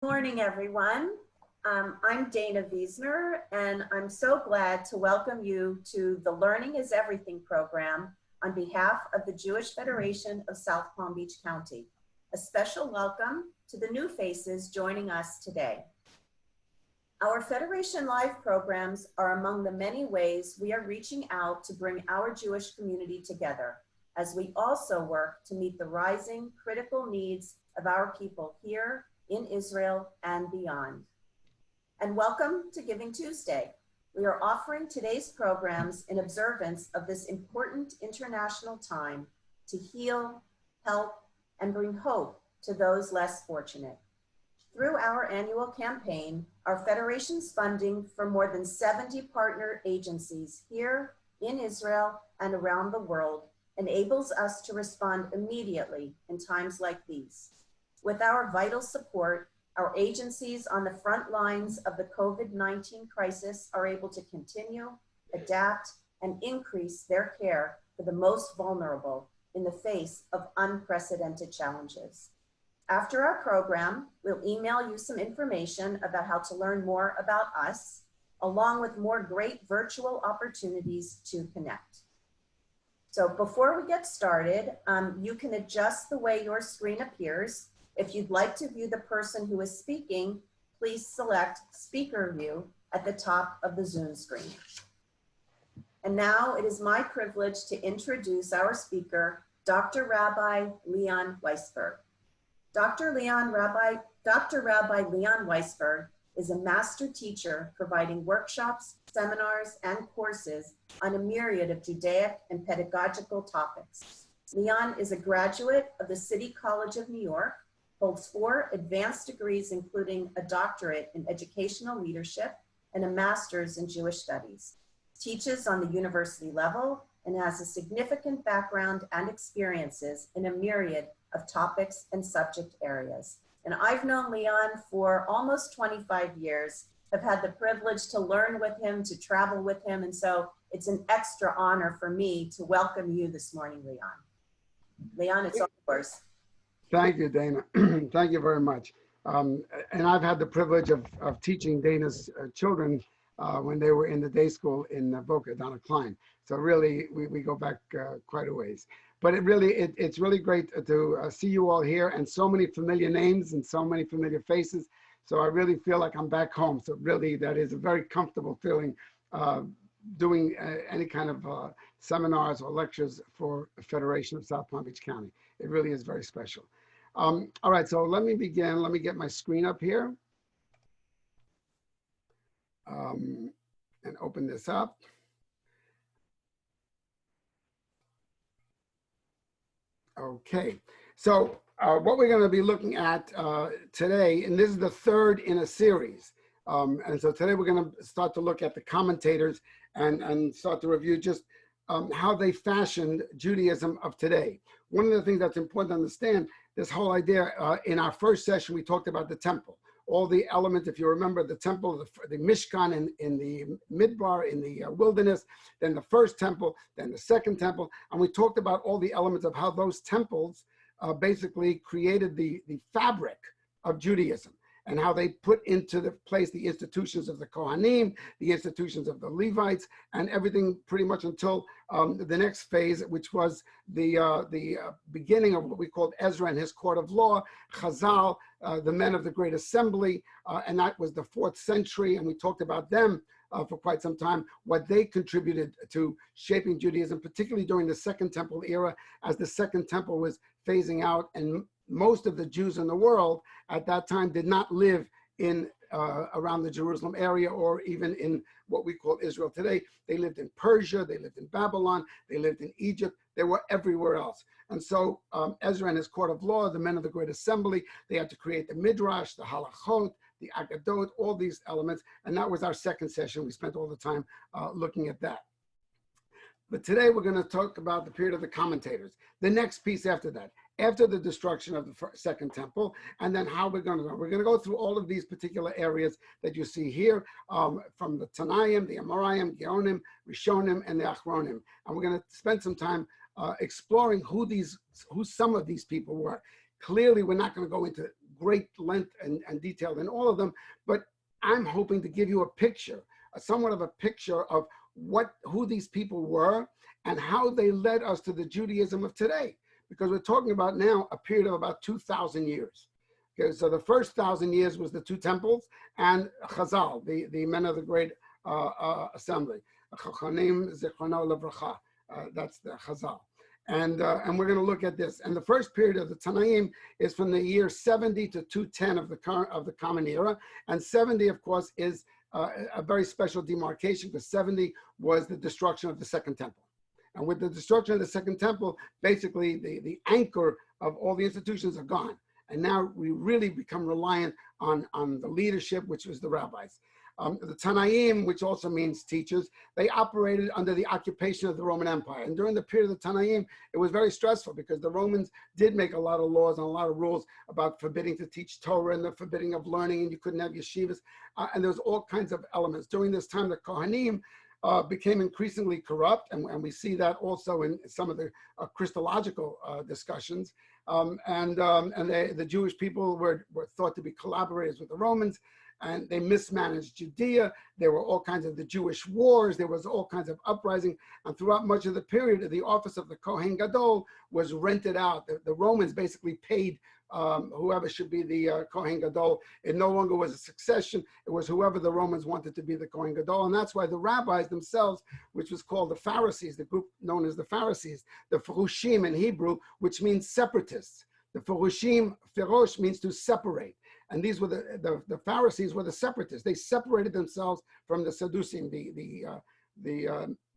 Morning, everyone. I'm Dana Wiesner, and I'm so glad to welcome you to the Learning is Everything program on behalf of the Jewish Federation of South Palm Beach County. A special welcome to the new faces joining us today. Our Federation Live programs are among the many ways we are reaching out to bring our Jewish community together, as we also work to meet the rising critical needs of our people here in Israel and beyond. And welcome to Giving Tuesday. We are offering today's programs in observance of this important international time to heal, help, and bring hope to those less fortunate. Through our annual campaign, our Federation's funding for more than 70 partner agencies here in Israel and around the world enables us to respond immediately in times like these. With our vital support, our agencies on the front lines of the COVID-19 crisis are able to continue, adapt, and increase their care for the most vulnerable in the face of unprecedented challenges. After our program, we'll email you some information about how to learn more about us, along with more great virtual opportunities to connect. So before we get started, you can adjust the way your screen appears. If you'd like to view the person who is speaking, please select Speaker View at the top of the Zoom screen. And now it is my privilege to introduce our speaker, Dr. Rabbi Leon Weissberg. Dr. Rabbi Leon Weissberg is a master teacher providing workshops, seminars, and courses on a myriad of Judaic and pedagogical topics. Leon is a graduate of the City College of New York, holds 4 advanced degrees, including a doctorate in educational leadership and a master's in Jewish studies, teaches on the university level, and has a significant background and experiences in a myriad of topics and subject areas. And I've known Leon for almost 25 years, have had the privilege to learn with him, to travel with him, and so it's an extra honor for me to welcome you this morning, Leon. Leon, it's all yours. Thank you, Dana. Thank you very much. And I've had the privilege of teaching Dana's children when they were in the day school in Boca, Donna Klein. So really, we go back quite a ways. But it's really great to see you all here, and so many familiar names and so many familiar faces. So I really feel like I'm back home. So really, that is a very comfortable feeling doing any kind of seminars or lectures for the Federation of South Palm Beach County. It really is very special. All right, so let me begin. Let me get my screen up here and open this up. Okay, so what we're going to be looking at today, and this is the third in a series. And so today we're going to start to look at the commentators and start to review just how they fashioned Judaism of today. One of the things that's important to understand, this whole idea, in our first session, we talked about the temple. All the elements, if you remember, the temple, the Mishkan in the Midbar, in the wilderness, then the first temple, then the second temple. And we talked about all the elements of how those temples basically created the fabric of Judaism, and how they put into the place the institutions of the Kohanim, the institutions of the Levites, and everything pretty much until the next phase, which was the beginning of what we called Ezra and his court of law, Chazal, the men of the Great Assembly, and that was the 4th century, and we talked about them for quite some time, what they contributed to shaping Judaism, particularly during the Second Temple era, as the Second Temple was phasing out, and most of the Jews in the world at that time did not live in around the Jerusalem area, or even in what we call Israel today. They lived in Persia, they lived in Babylon, they lived in Egypt, they were everywhere else. And so Ezra and his court of law, the men of the Great Assembly, they had to create the Midrash, the Halachot, the Agadot, all these elements. And that was our second session. We spent all the time looking at that. But today we're going to talk about the period of the commentators, the next piece after that, after the destruction of the Second Temple, and then how we're going to go. We're going to go through all of these particular areas that you see here, from the Tannaim, the Amoraim, Geonim, Rishonim, and the Achronim. And we're going to spend some time exploring who some of these people were. Clearly, we're not going to go into great length and detail in all of them, but I'm hoping to give you a picture, somewhat of a picture of who these people were and how they led us to the Judaism of today. Because we're talking about now a period of about 2,000 years. Okay, so the first 1,000 years was the two temples and Chazal, the men of the great assembly. Chachamim Zichrono Levracha. That's the Chazal. And we're going to look at this. And the first period of the Tannaim is from the year 70 to 210 of the Common Era. And 70, of course, is a very special demarcation, because 70 was the destruction of the Second Temple. And with the destruction of the Second Temple, basically the anchor of all the institutions are gone. And now we really become reliant on the leadership, which was the rabbis. The Tannaim, which also means teachers, they operated under the occupation of the Roman Empire. And during the period of the Tannaim, it was very stressful, because the Romans did make a lot of laws and a lot of rules about forbidding to teach Torah and the forbidding of learning, and you couldn't have yeshivas. And there was all kinds of elements. During this time, the Kohanim became increasingly corrupt, and we see that also in some of the Christological discussions. The Jewish people were thought to be collaborators with the Romans, and they mismanaged Judea. There were all kinds of the Jewish wars. There was all kinds of uprising. And throughout much of the period, the office of the Kohen Gadol was rented out. The Romans basically paid whoever should be the Kohen Gadol. It no longer was a succession. It was whoever the Romans wanted to be the Kohen Gadol. And that's why the rabbis themselves, which was called the Pharisees, the group known as the Pharisees, the Ferushim in Hebrew, which means separatists. The Ferushim, Ferosh means to separate. And these were the Pharisees were the separatists. They separated themselves from the Sadducees, the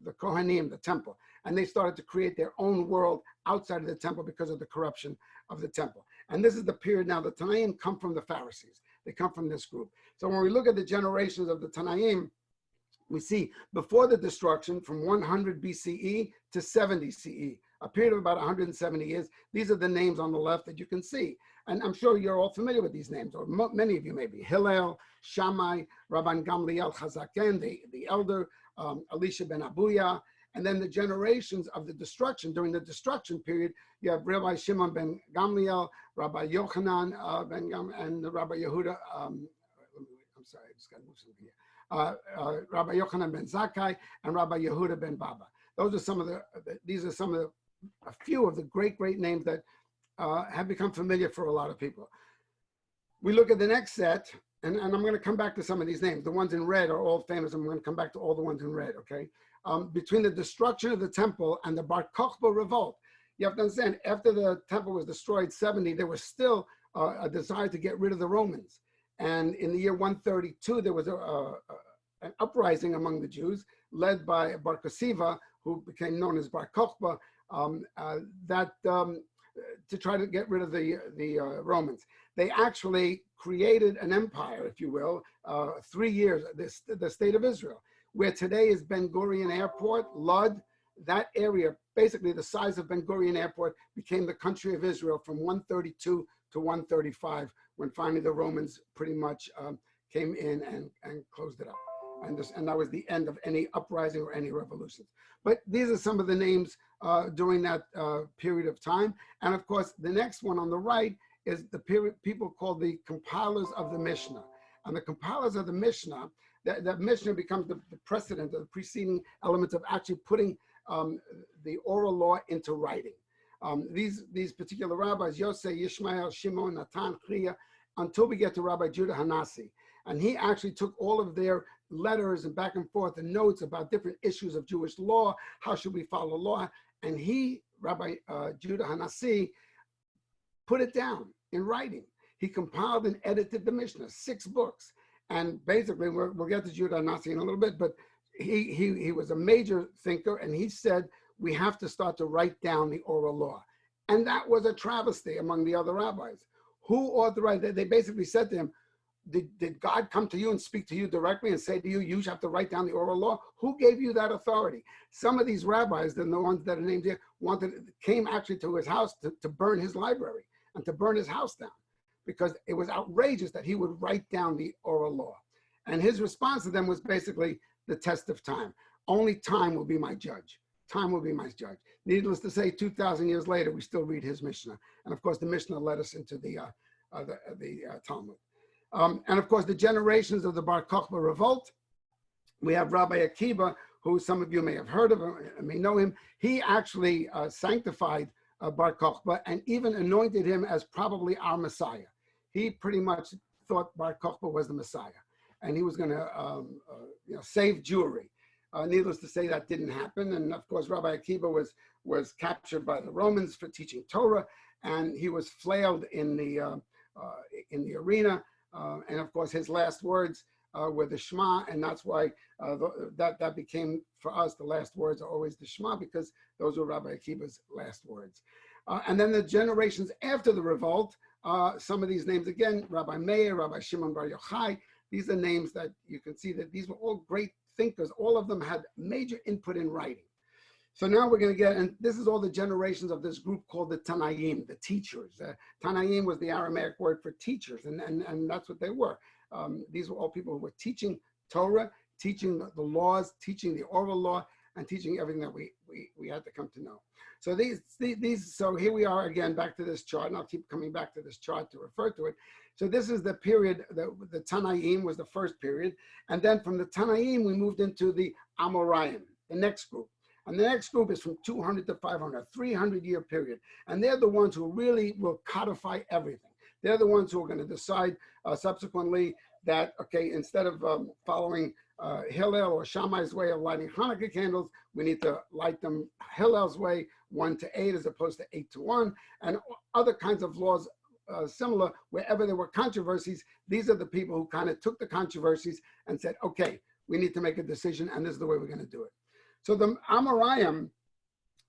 Kohanim, the temple. And they started to create their own world outside of the temple because of the corruption of the temple. And this is the period now. The Tannaim come from the Pharisees. They come from this group. So when we look at the generations of the Tannaim, we see before the destruction from 100 BCE to 70 CE, a period of about 170 years. These are the names on the left that you can see. And I'm sure you're all familiar with these names, or many of you may be. Hillel, Shammai, Rabban Gamliel Chazaken, the elder, Elisha ben Abuya, and then the generations of the destruction. During the destruction period, you have Rabbi Shimon ben Gamliel, Rabbi Yochanan ben Gamliel, and Rabbi Yehuda, I'm sorry, I just got to move something here. Rabbi Yochanan ben Zakkai, and Rabbi Yehuda ben Baba. Those are some of a few of the great names that have become familiar for a lot of people. We look at the next set, and I'm going to come back to some of these names. The ones in red are all famous. I'm going to come back to all the ones in red, okay? Between the destruction of the temple and the Bar Kokhba revolt, you have to understand, after the temple was destroyed, 70, there was still a desire to get rid of the Romans. And in the year 132, there was an uprising among the Jews, led by Bar Kosiva, who became known as Bar Kokhba, to try to get rid of the Romans. They actually created an empire, if you will, 3 years, the state of Israel, where today is Ben Gurion Airport, Lud. That area, basically the size of Ben Gurion Airport, became the country of Israel from 132 to 135, when finally the Romans pretty much came in and closed it up. And that was the end of any uprising or any revolutions. But these are some of the names during that period of time. And of course, the next one on the right is the period people call the compilers of the Mishnah. And the compilers of the Mishnah, that Mishnah becomes the precedent of the preceding elements of actually putting the oral law into writing. These particular rabbis, Yosef, Yishmael, Shimon, Natan, Chriya, until we get to Rabbi Judah Hanasi. And he actually took all of their letters and back and forth and notes about different issues of Jewish law. How should we follow law? And he, Rabbi Judah Hanasi, put it down in writing. He compiled and edited the Mishnah, 6 books. And basically, we'll get to Judah Hanasi in a little bit, but he was a major thinker, and he said, we have to start to write down the oral law. And that was a travesty among the other rabbis. Who authorized it? They basically said to him, did God come to you and speak to you directly and say to you, you have to write down the oral law? Who gave you that authority? Some of these rabbis, the ones that are named here, came actually to his house to burn his library and to burn his house down, because it was outrageous that he would write down the oral law. And his response to them was basically the test of time. Only time will be my judge. Time will be my judge. Needless to say, 2,000 years later, we still read his Mishnah. And of course, the Mishnah led us into the the Talmud. And of course, the generations of the Bar Kokhba revolt. We have Rabbi Akiva, who some of you may have heard of him, may know him. He actually sanctified Bar Kokhba and even anointed him as probably our Messiah. He pretty much thought Bar Kokhba was the Messiah, and he was going to save Jewry. Needless to say, that didn't happen. And of course, Rabbi Akiva was captured by the Romans for teaching Torah, and he was flailed in the arena. And of course, his last words were the Shema, and that's why that became for us the last words are always the Shema, because those were Rabbi Akiva's last words. And then the generations after the revolt, some of these names again, Rabbi Meyer, Rabbi Shimon Bar Yochai. These are names that you can see that these were all great thinkers. All of them had major input in writing. So now we're going to get, and this is all the generations of this group called the Tannaim, the teachers. Tannaim was the Aramaic word for teachers, and that's what they were. These were all people who were teaching Torah, teaching the laws, teaching the oral law, and teaching everything that we had to come to know. So so here we are again, back to this chart, and I'll keep coming back to this chart to refer to it. So this is the period, the Tannaim was the first period, and then from the Tannaim we moved into the Amoraim, the next group. And the next group is from 200 to 500, 300-year period. And they're the ones who really will codify everything. They're the ones who are going to decide subsequently that, okay, instead of following Hillel or Shammai's way of lighting Hanukkah candles, we need to light them Hillel's way, 1 to 8 as opposed to 8 to 1, and other kinds of laws similar. Wherever there were controversies, these are the people who kind of took the controversies and said, okay, we need to make a decision, and this is the way we're going to do it. So the Amoraim,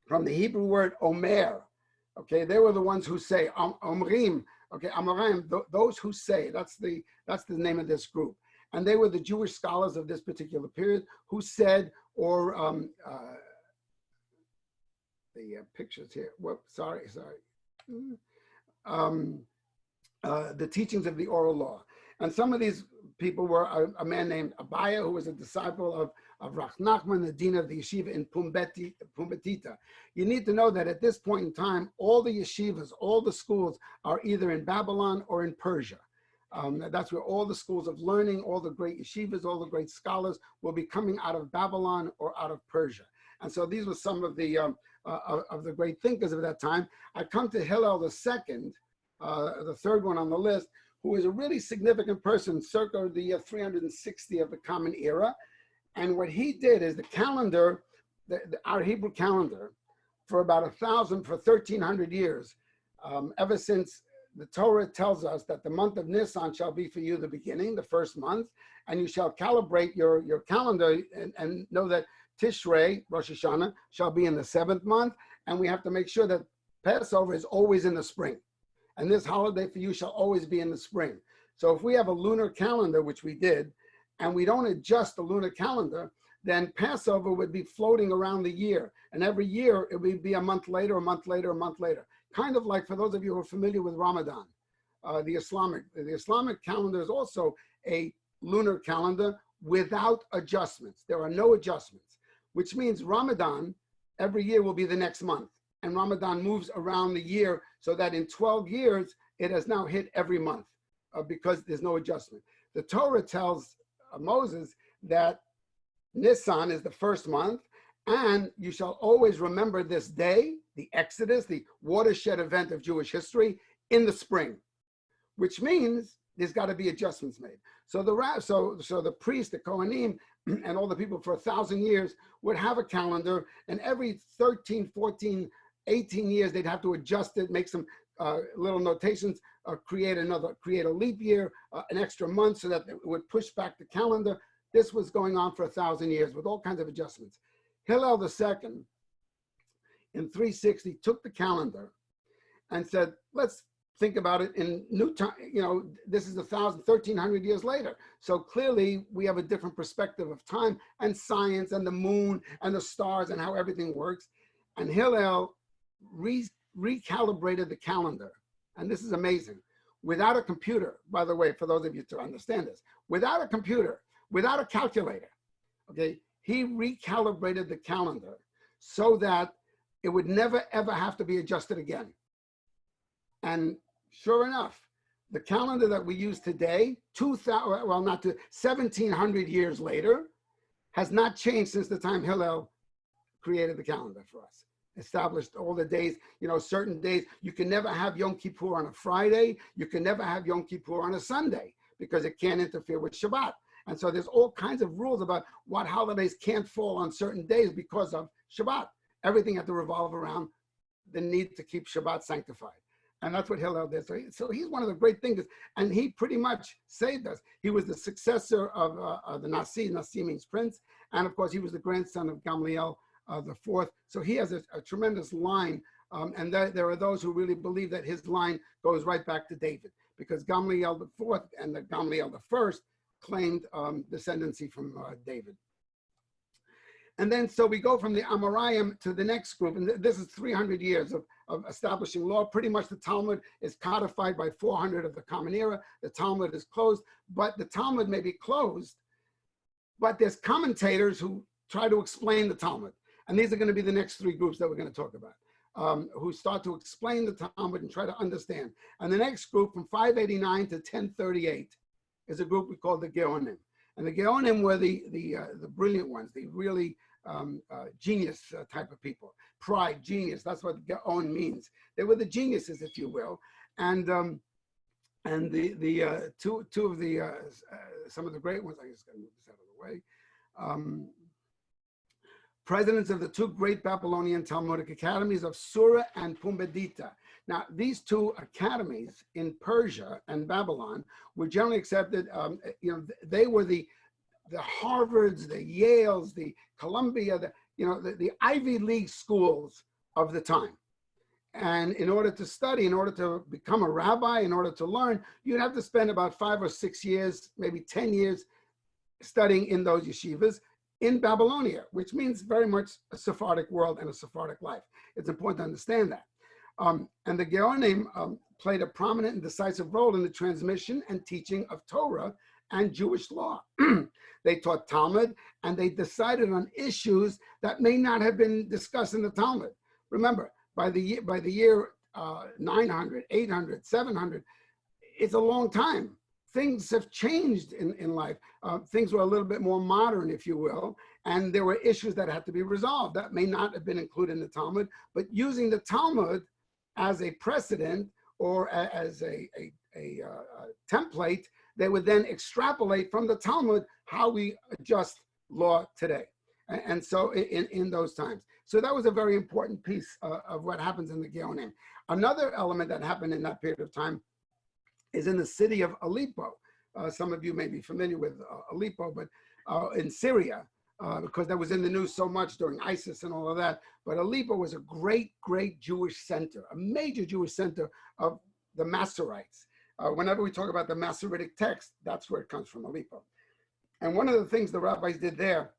from the Hebrew word Omer, okay, they were the ones who say, Omrim, okay, Amoraim, those who say, that's the name of this group. And they were the Jewish scholars of this particular period who said, or the pictures here, whoops, sorry. The teachings of the oral law. And some of these people were a man named Abaya, who was a disciple of Rach Nachman, the dean of the yeshiva in Pumbedita. You need to know that at this point in time, all the yeshivas, all the schools are either in Babylon or in Persia. That's where all the schools of learning, all the great yeshivas, all the great scholars will be coming out of Babylon or out of Persia. And so these were some of the great thinkers of that time. I come to Hillel II, the third one on the list, who is a really significant person, circa the year 360 of the Common Era. And what he did is the calendar, our Hebrew calendar, for about 1,300 years, ever since the Torah tells us that the month of Nisan shall be for you the beginning, the first month, and you shall calibrate your calendar and know that Tishrei, Rosh Hashanah, shall be in the 7th month, and we have to make sure that Passover is always in the spring. And this holiday for you shall always be in the spring. So if we have a lunar calendar, which we did, and we don't adjust the lunar calendar, then Passover would be floating around the year. And every year it would be a month later, a month later, a month later. Kind of like, for those of you who are familiar with Ramadan, the Islamic calendar is also a lunar calendar without adjustments. There are no adjustments, which means Ramadan every year will be the next month. And Ramadan moves around the year so that in 12 years, it has now hit every month because there's no adjustment. The Torah tells Moses that Nisan is the first month, and you shall always remember this day, the Exodus, the watershed event of Jewish history, in the spring, which means there's got to be adjustments made. So the priest, the Kohanim, and all the people for 1,000 years would have a calendar, and every 13, 14, 18 years, they'd have to adjust it, make some little notations, create a leap year, an extra month so that it would push back the calendar. This was going on for 1,000 years with all kinds of adjustments. Hillel II, in 360, took the calendar and said, let's think about it in new time. This is 1,300 years later. So clearly we have a different perspective of time and science and the moon and the stars and how everything works. And Hillel recalibrated the calendar. And this is amazing. Without a computer, by the way, for those of you to understand this, without a computer, without a calculator, okay, he recalibrated the calendar so that it would never, ever have to be adjusted again. And sure enough, the calendar that we use today, 1700 years later, has not changed since the time Hillel created the calendar for us. Established all the days, certain days. You can never have Yom Kippur on a Friday. You can never have Yom Kippur on a Sunday because it can't interfere with Shabbat. And so there's all kinds of rules about what holidays can't fall on certain days because of Shabbat. Everything had to revolve around the need to keep Shabbat sanctified. And that's what Hillel did. So he's one of the great thinkers. And he pretty much saved us. He was the successor of the Nasi. Nasi means prince. And of course, he was the grandson of Gamliel the fourth. So he has a tremendous line. And there are those who really believe that his line goes right back to David, because Gamliel the fourth and the Gamliel the first claimed descendancy from David. And then, so we go from the Amoraim to the next group, and this is 300 years of establishing law. Pretty much the Talmud is codified by 400 of the Common Era. The Talmud is closed, but the Talmud may be closed, but there's commentators who try to explain the Talmud. And these are going to be the next three groups that we're going to talk about, who start to explain the Talmud and try to understand. And the next group from 589 to 1038 is a group we call the Geonim. And the Geonim were the brilliant ones, the really genius type of people. Pride, genius, that's what Geon means. They were the geniuses, if you will. And the two of the, some of the great ones, I just got to move this out of the way. Presidents of the two great Babylonian Talmudic academies of Sura and Pumbedita. Now, these two academies in Persia and Babylon were generally accepted. They were the Harvards, the Yales, the Columbia, the Ivy League schools of the time. And in order to study, in order to become a rabbi, in order to learn, you'd have to spend about 5 or 6 years, maybe 10 years studying in those yeshivas in Babylonia, which means very much a Sephardic world and a Sephardic life. It's important to understand that. And the Geonim played a prominent and decisive role in the transmission and teaching of Torah and Jewish law. They taught Talmud, and they decided on issues that may not have been discussed in the Talmud. Remember, by the year 900, 800, 700, it's a long time. Things have changed in life. Things were a little bit more modern, if you will, and there were issues that had to be resolved that may not have been included in the Talmud, but using the Talmud as a precedent or as a template, they would then extrapolate from the Talmud how we adjust law today. And so in those times. So that was a very important piece of what happens in the Geonim. Another element that happened in that period of time is in the city of Aleppo. Some of you may be familiar with Aleppo, but in Syria, because that was in the news so much during ISIS and all of that. But Aleppo was a great, great Jewish center, a major Jewish center of the Masoretes. Whenever we talk about the Masoretic text, that's where it comes from, Aleppo. And one of the things the rabbis did there,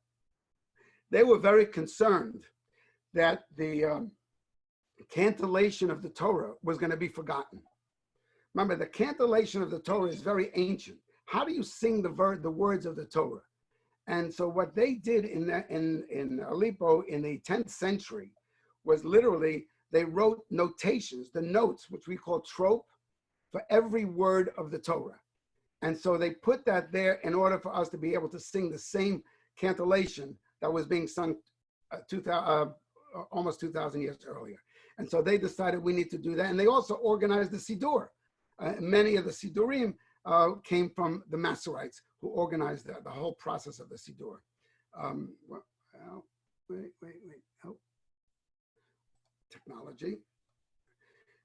they were very concerned that the cantillation of the Torah was going to be forgotten. Remember, the cantillation of the Torah is very ancient. How do you sing the words of the Torah? And so what they did in Aleppo in the 10th century was literally, they wrote notations, the notes, which we call trope, for every word of the Torah. And so they put that there in order for us to be able to sing the same cantillation that was being sung almost 2,000 years earlier. And so they decided we need to do that. And they also organized the Siddur. Many of the Siddurim came from the Masoretes, who organized the whole process of the Siddur. Technology.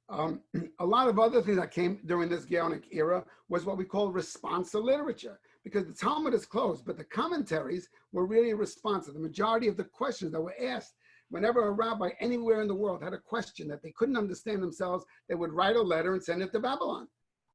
A lot of other things that came during this Gaonic era was what we call responsa literature, because the Talmud is closed, but the commentaries were really responsive. The majority of the questions that were asked, whenever a rabbi anywhere in the world had a question that they couldn't understand themselves, they would write a letter and send it to Babylon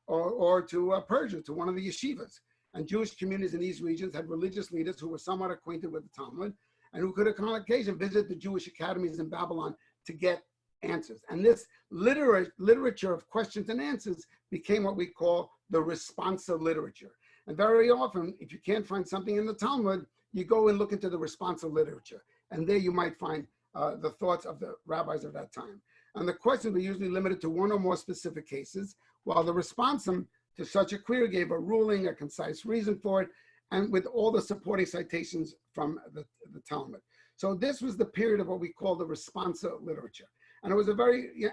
or to Persia, to one of the yeshivas. And Jewish communities in these regions had religious leaders who were somewhat acquainted with the Talmud and who could, on occasion, visit the Jewish academies in Babylon to get answers. And this literature of questions and answers became what we call the responsa literature. And very often, if you can't find something in the Talmud, you go and look into the responsa literature. And there you might find the thoughts of the rabbis of that time. And the questions were usually limited to one or more specific cases, while the responsum to such a query, gave a ruling, a concise reason for it, and with all the supporting citations from the Talmud. So this was the period of what we call the responsa literature. And it was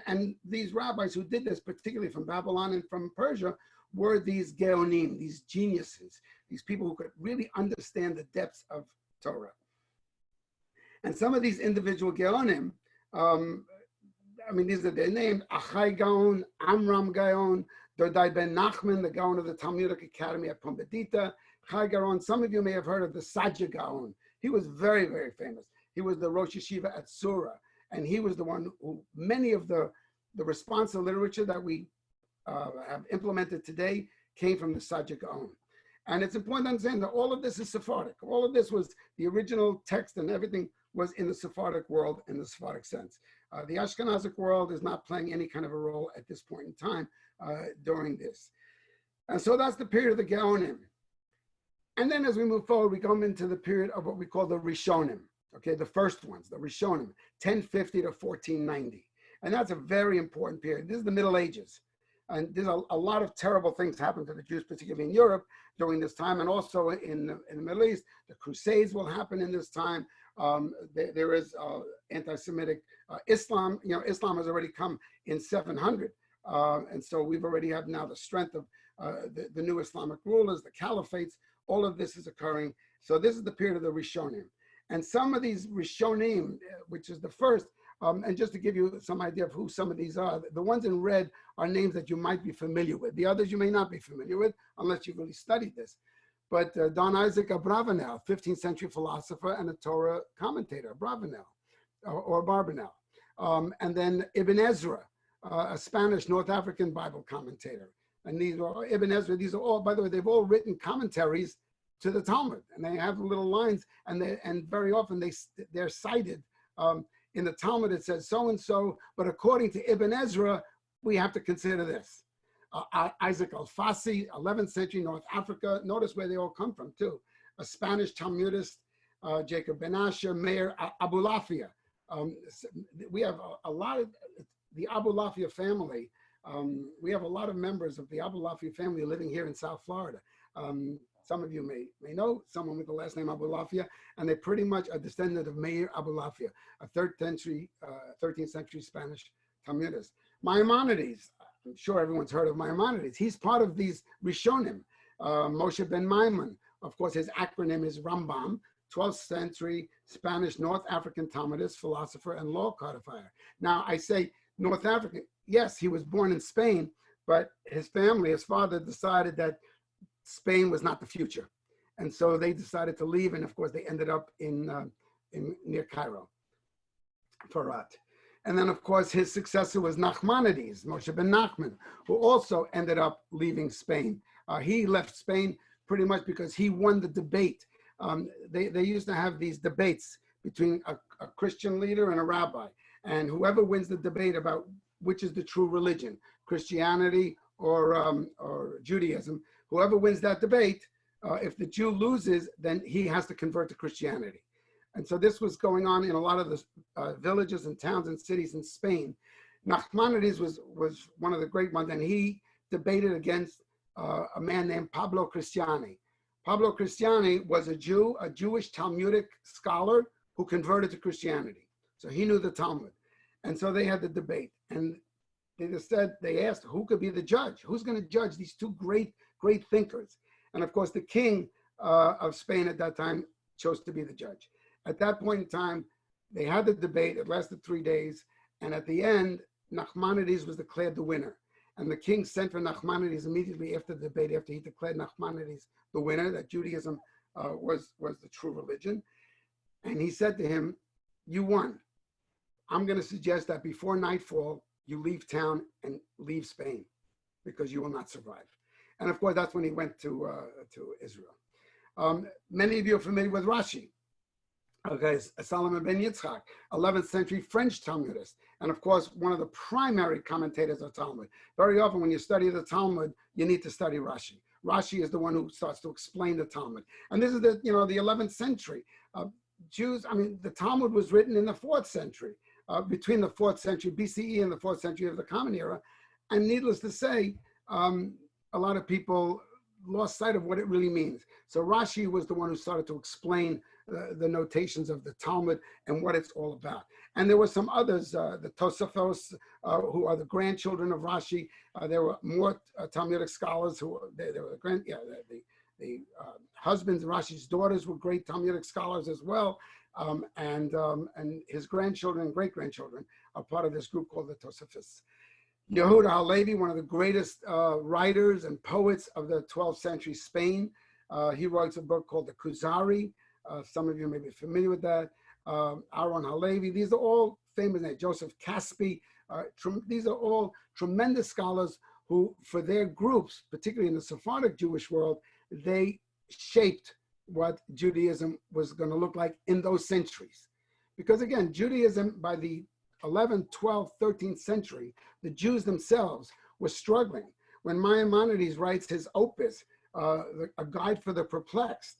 and these rabbis who did this, particularly from Babylon and from Persia, were these geonim, these geniuses, these people who could really understand the depths of Torah. And some of these individual geonim, these are their names: Achai Gaon, Amram Gaon, Dodai ben Nachman, the Gaon of the Talmudic Academy at Pumbedita, Chai Gaon. Some of you may have heard of the Sajja Gaon. He was very, very famous. He was the Rosh Yeshiva at Sara, and he was the one who many of the responsa literature that we have implemented today came from the Sajja Gaon. And it's important to understand that all of this is Sephardic. All of this was the original text, and everything was in the Sephardic world in the Sephardic sense. The Ashkenazic world is not playing any kind of a role at this point in time during this. And so that's the period of the Geonim. And then as we move forward, we come into the period of what we call the Rishonim, okay, the first ones, the Rishonim, 1050 to 1490. And that's a very important period. This is the Middle Ages. And there's a lot of terrible things happen to the Jews, particularly in Europe during this time, and also in the Middle East. The Crusades will happen in this time. There is anti-Semitic Islam. Islam has already come in 700. And so we've already have now the strength of the new Islamic rulers, the caliphates. All of this is occurring. So this is the period of the Rishonim. And some of these Rishonim, which is the first, and just to give you some idea of who some of these are, the ones in red are names that you might be familiar with. The others you may not be familiar with unless you've really studied this. But Don Isaac Abravanel, 15th century philosopher and a Torah commentator, Abravanel, or Barbanel. And then Ibn Ezra, a Spanish North African Bible commentator. And these are Ibn Ezra, these are all, by the way, they've all written commentaries to the Talmud. And they have little lines, and very often they're cited. In the Talmud, it says so-and-so, but according to Ibn Ezra, we have to consider this. Isaac Al-Fasi, 11th century North Africa. Notice where they all come from, too. A Spanish Talmudist, Jacob Ben Asher, Meyer, Abulafia. We have a lot of the Abulafia family. We have a lot of members of the Abulafia family living here in South Florida. Some of you may know someone with the last name Abulafia, and they pretty much a descendant of Meyer Abulafia, a 13th century Spanish Talmudist. Maimonides, I'm sure everyone's heard of Maimonides. He's part of these Rishonim. Moshe ben Maimon, of course, his acronym is Rambam, 12th century Spanish North African Talmudist, philosopher, and law codifier. Now, I say North African. Yes, he was born in Spain, but his family, his father, decided that Spain was not the future. And so they decided to leave. And of course, they ended up in near Cairo, Farat. And then, of course, his successor was Nachmanides, Moshe ben Nachman, who also ended up leaving Spain. He left Spain pretty much because he won the debate. They used to have these debates between a Christian leader and a rabbi. And whoever wins the debate about which is the true religion, Christianity or Judaism, whoever wins that debate, if the Jew loses, then he has to convert to Christianity. And so this was going on in a lot of the villages and towns and cities in Spain. Nachmanides was one of the great ones, and he debated against a man named Pablo Cristiani. Pablo Cristiani was a Jew, a Jewish Talmudic scholar who converted to Christianity. So he knew the Talmud. And so they had the debate. And they asked who could be the judge? Who's going to judge these two great thinkers? And of course, the king of Spain at that time chose to be the judge. At that point in time, they had the debate. It lasted 3 days. And at the end, Nachmanides was declared the winner. And the king sent for Nachmanides immediately after the debate, after he declared Nachmanides the winner, that Judaism was the true religion. And he said to him, "You won. I'm going to suggest that before nightfall, you leave town and leave Spain, because you will not survive." And of course, that's when he went to Israel. Many of you are familiar with Rashi. Okay, Solomon ben Yitzchak, 11th century French Talmudist. And of course, one of the primary commentators of Talmud. Very often when you study the Talmud, you need to study Rashi. Rashi is the one who starts to explain the Talmud. And this is the 11th century. The Talmud was written in the 4th century, between the 4th century BCE and the 4th century of the Common Era. And needless to say, a lot of people lost sight of what it really means. So Rashi was the one who started to explain the notations of the Talmud and what it's all about. And there were some others, the Tosafos, who are the grandchildren of Rashi. There were more Talmudic scholars who they were the husbands of Rashi's daughters were great Talmudic scholars as well. And his grandchildren and great-grandchildren are part of this group called the Tosafos. Yehuda Halevi, one of the greatest writers and poets of the 12th century Spain. He writes a book called the Kuzari. Some of you may be familiar with that. Aaron Halevi, these are all famous names. Joseph Caspi, these are all tremendous scholars who, for their groups, particularly in the Sephardic Jewish world, they shaped what Judaism was going to look like in those centuries. Because again, Judaism by the 11th, 12th, 13th century, the Jews themselves were struggling. When Maimonides writes his opus, A Guide for the Perplexed,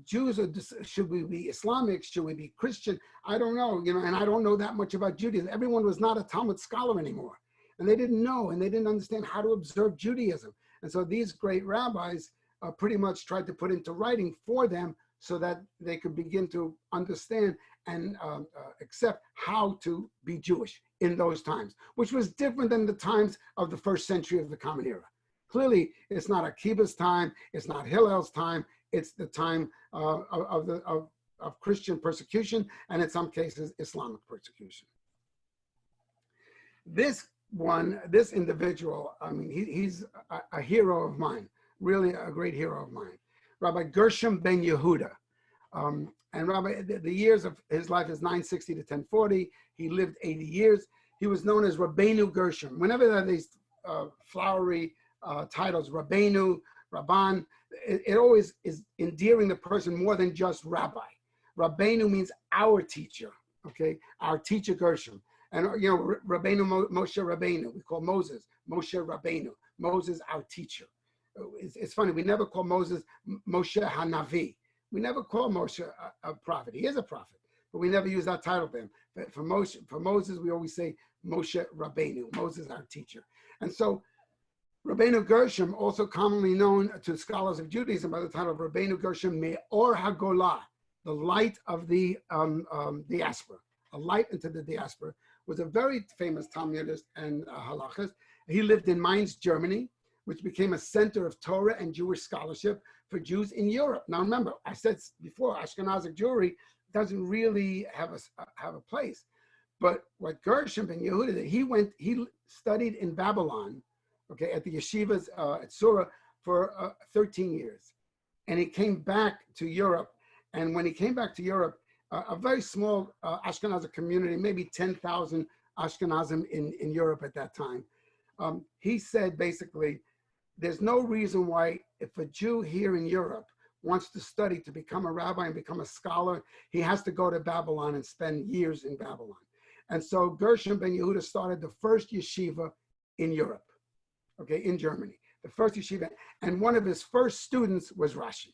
Jews are, should we be Islamic? Should we be Christian? I don't know, and I don't know that much about Judaism. Everyone was not a Talmud scholar anymore. And they didn't know, and they didn't understand how to observe Judaism. And so these great rabbis pretty much tried to put into writing for them so that they could begin to understand and accept how to be Jewish in those times, which was different than the times of the first century of the Common Era. Clearly, it's not Akiba's time, it's not Hillel's time, it's the time of Christian persecution, and in some cases, Islamic persecution. This individual, I mean, he's a hero of mine, really a great hero of mine, Rabbi Gershom ben Yehuda. And Rabbi, the years of his life is 960 to 1040. He lived 80 years. He was known as Rabbeinu Gershom. Whenever there are these flowery titles, Rabbeinu, Rabban, it always is endearing the person more than just rabbi. Rabbeinu means our teacher, okay? Our teacher Gershom. And Rabbeinu Moshe Rabbeinu, we call Moses Moshe Rabbeinu. Moses, our teacher. It's funny, we never call Moses Moshe Hanavi. We never call Moshe a prophet. He is a prophet, but we never use that title for him. But for Moses, we always say Moshe Rabbeinu, Moses, our teacher. And so Rabbeinu Gershom, also commonly known to scholars of Judaism by the title of Rabbeinu Gershom Me'or HaGolah, the light of the diaspora, a light into the diaspora, was a very famous Talmudist and halachist. He lived in Mainz, Germany, which became a center of Torah and Jewish scholarship for Jews in Europe. Now remember, I said before, Ashkenazic Jewry doesn't really have a place. But what Gershom ben Yehuda did, he studied in Babylon, okay, at the yeshivas at Sara for 13 years. And he came back to Europe. And when he came back to Europe, a very small Ashkenazic community, maybe 10,000 Ashkenazim in Europe at that time, he said basically, there's no reason why if a Jew here in Europe wants to study to become a rabbi and become a scholar, he has to go to Babylon and spend years in Babylon. And so Gershom ben Yehuda started the first yeshiva in Europe, okay, in Germany, the first yeshiva. And one of his first students was Rashi.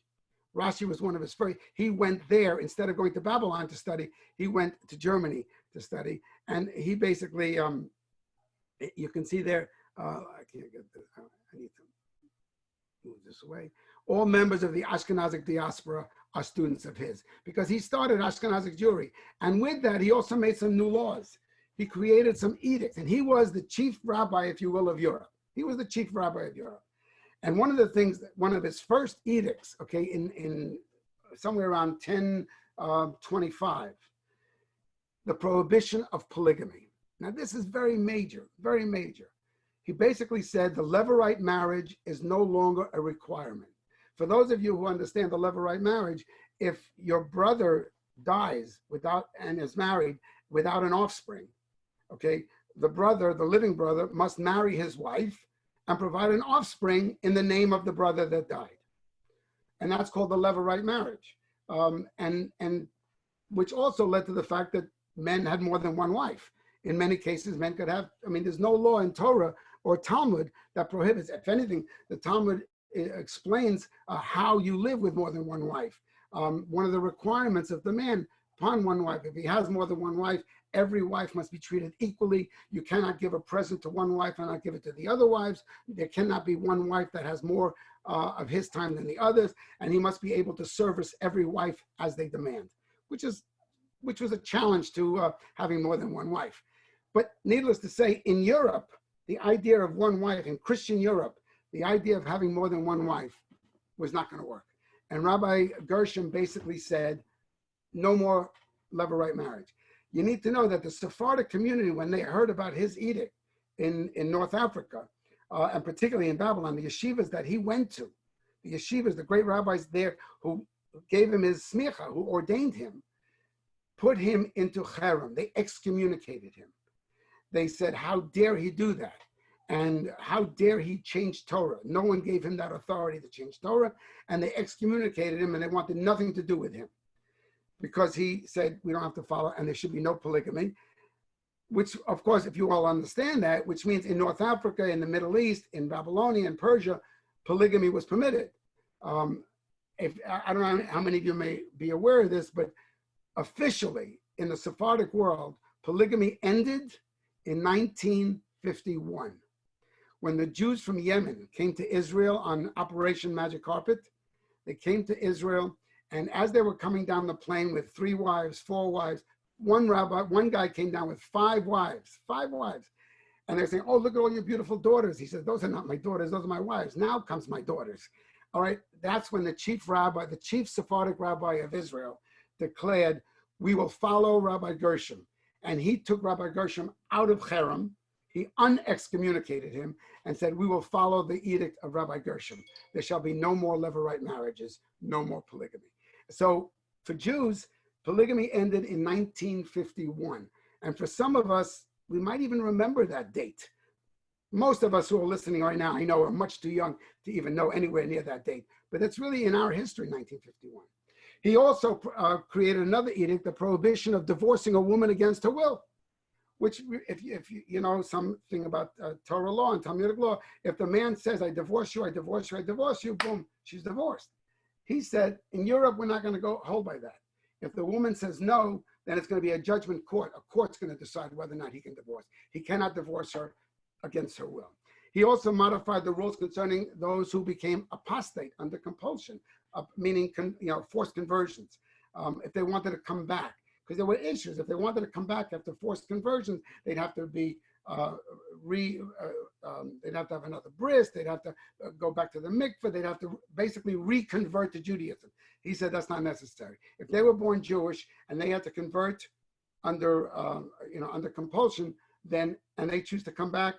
Rashi was one of his first. He went there, instead of going to Babylon to study, he went to Germany to study. And he basically, you can see there, I can't get this, I need to move this away. All members of the Ashkenazic diaspora are students of his, because he started Ashkenazic Jewry. And with that, he also made some new laws. He created some edicts, and he was the chief rabbi, if you will, of Europe. He was the chief rabbi of Europe. And one of the things, one of his first edicts, okay, in somewhere around 1025, the prohibition of polygamy. Now, this is very major, very major. He basically said the Levirate marriage is no longer a requirement. For those of you who understand the Levirate marriage, if your brother dies and is married without an offspring, okay, the brother, the living brother, must marry his wife and provide an offspring in the name of the brother that died. And that's called the Levirate marriage. And which also led to the fact that men had more than one wife. In many cases, men could have, there's no law in Torah or Talmud that prohibits. If anything, the Talmud explains how you live with more than one wife. One of the requirements of the man upon one wife. If he has more than one wife, every wife must be treated equally. You cannot give a present to one wife and not give it to the other wives. There cannot be one wife that has more of his time than the others, and he must be able to service every wife as they demand, which was a challenge to having more than one wife. But needless to say, in Europe, the idea of one wife, in Christian Europe, the idea of having more than one wife was not going to work. And Rabbi Gershom basically said, no more levirate marriage. You need to know that the Sephardic community, when they heard about his edict in North Africa, and particularly in Babylon, the yeshivas that he went to, the yeshivas, the great rabbis there who gave him his smicha, who ordained him, put him into cherem. They excommunicated him. They said, how dare he do that? And how dare he change Torah? No one gave him that authority to change Torah, and they excommunicated him, and they wanted nothing to do with him because he said we don't have to follow, and there should be no polygamy, which, of course, if you all understand that, which means in North Africa, in the Middle East, in Babylonia, and Persia, polygamy was permitted. I don't know how many of you may be aware of this, but officially in the Sephardic world, polygamy ended in 1951. When the Jews from Yemen came to Israel on Operation Magic Carpet, they came to Israel, and as they were coming down the plane with 3 wives, 4 wives, one guy came down with 5 wives, and they're saying, oh, look at all your beautiful daughters. He says, those are not my daughters, those are my wives. Now comes my daughters. All right, that's when the chief Sephardic rabbi of Israel declared, we will follow Rabbi Gershom. And he took Rabbi Gershom out of cherem. He unexcommunicated him and said, we will follow the edict of Rabbi Gershom. There shall be no more levirate marriages, no more polygamy. So for Jews, polygamy ended in 1951. And for some of us, we might even remember that date. Most of us who are listening right now, I know, are much too young to even know anywhere near that date. But it's really in our history, 1951. He also created another edict, the prohibition of divorcing a woman against her will, which if you know something about Torah law and Talmudic law, if the man says, I divorce you, I divorce you, I divorce you, boom, she's divorced. He said, in Europe, we're not going to go hold by that. If the woman says no, then it's going to be a judgment court. A court's going to decide whether or not he can divorce. He cannot divorce her against her will. He also modified the rules concerning those who became apostate under compulsion, meaning forced conversions. If they wanted to come back, because there were issues. If they wanted to come back after forced conversions, they'd have to be they'd have to have another bris. They'd have to go back to the mikveh. They'd have to basically reconvert to Judaism. He said that's not necessary. If they were born Jewish and they had to convert under under compulsion, then and they choose to come back,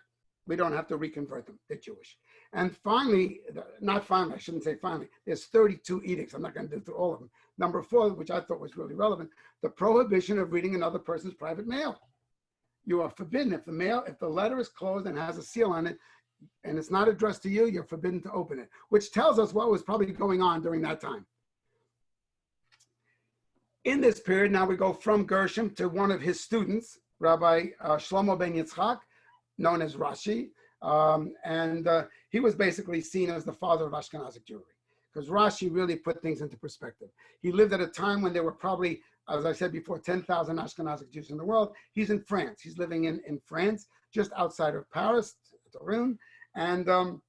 we don't have to reconvert them. They're Jewish. And finally, not finally, I shouldn't say finally, there's 32 edicts. I'm not going to do through all of them. Number 4, which I thought was really relevant, the prohibition of reading another person's private mail. You are forbidden. If the letter is closed and has a seal on it, and it's not addressed to you, you're forbidden to open it, which tells us what was probably going on during that time. In this period, now we go from Gershom to one of his students, Rabbi Shlomo ben Yitzchak, known as Rashi, and he was basically seen as the father of Ashkenazic Jewry, because Rashi really put things into perspective. He lived at a time when there were probably, as I said before, 10,000 Ashkenazic Jews in the world. He's in France. He's living in France, just outside of Paris, Turin, and 80%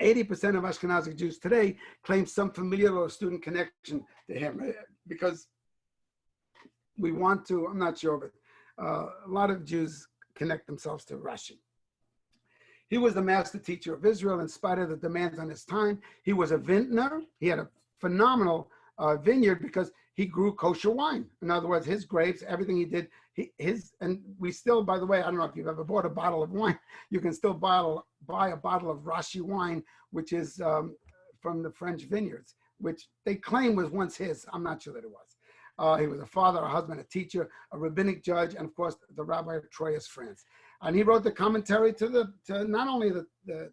of Ashkenazic Jews today claim some familial or student connection to him, because we want to, I'm not sure, but a lot of Jews connect themselves to Rashi. He was the master teacher of Israel in spite of the demands on his time. He was a vintner. He had a phenomenal vineyard because he grew kosher wine. In other words, his grapes, everything he did, and we still, by the way, I don't know if you've ever bought a bottle of wine, you can still buy a bottle of Rashi wine, which is from the French vineyards, which they claim was once his. I'm not sure that it was. He was a father, a husband, a teacher, a rabbinic judge, and of course, the rabbi of Troyes, France. And he wrote the commentary to not only the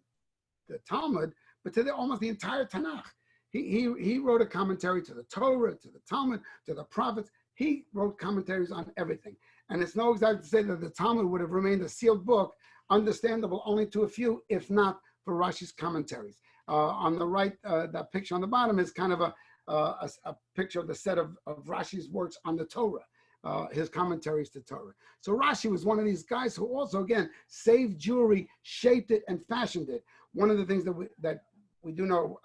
Talmud, but to almost the entire Tanakh. He wrote a commentary to the Torah, to the Talmud, to the prophets. He wrote commentaries on everything. And it's no exact to say that the Talmud would have remained a sealed book, understandable only to a few, if not for Rashi's commentaries. On the right, that picture on the bottom is kind of a picture of the set of Rashi's works on the Torah, his commentaries to Torah. So Rashi was one of these guys who also, again, saved Jewry, shaped it, and fashioned it. One of the things that we do know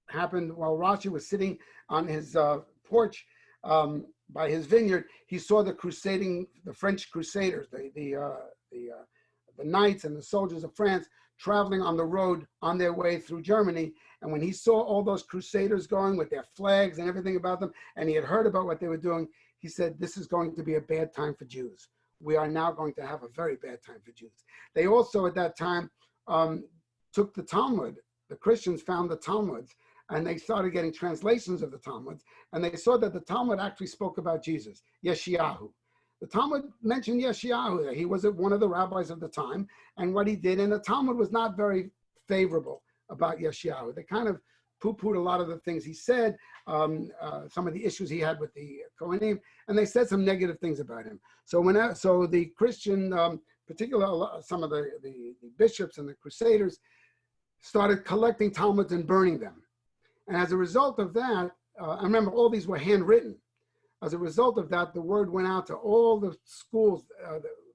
happened while Rashi was sitting on his porch by his vineyard, he saw the French crusaders, the knights and the soldiers of France traveling on the road on their way through Germany. And when he saw all those crusaders going with their flags and everything about them, and he had heard about what they were doing, he said, this is going to be a bad time for Jews. We are now going to have a very bad time for Jews. They also at that time took the Talmud. The Christians found the Talmuds, and they started getting translations of the Talmuds, and they saw that the Talmud actually spoke about Jesus, Yeshayahu. The Talmud mentioned Yeshayahu. He was one of the rabbis of the time, and what he did in the Talmud was not very favorable about Yeshayahu. They kind of poo-pooed a lot of the things he said, some of the issues he had with the Kohanim, and they said some negative things about him. So the Christian, particularly some of the bishops and the crusaders, started collecting Talmuds and burning them. And as a result of that, I remember all these were handwritten. As a result of that, the word went out to all the schools,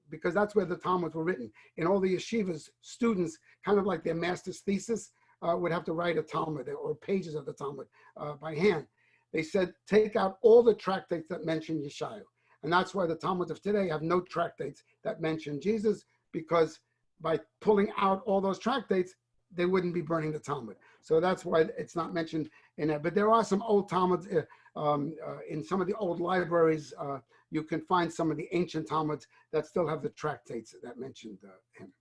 because that's where the Talmuds were written. In all the yeshivas, students, kind of like their master's thesis, would have to write a Talmud or pages of the Talmud by hand. They said, take out all the tractates that mention Yeshayahu. And that's why the Talmuds of today have no tractates that mention Jesus, because by pulling out all those tractates, they wouldn't be burning the Talmud. So that's why it's not mentioned in it. But there are some old Talmuds in some of the old libraries. You can find some of the ancient Talmuds that still have the tractates that mentioned him.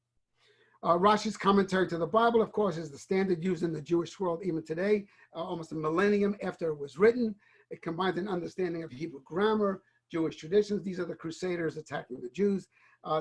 Rashi's commentary to the Bible, of course, is the standard used in the Jewish world even today, almost a millennium after it was written. It combines an understanding of Hebrew grammar, Jewish traditions. These are the Crusaders attacking the Jews,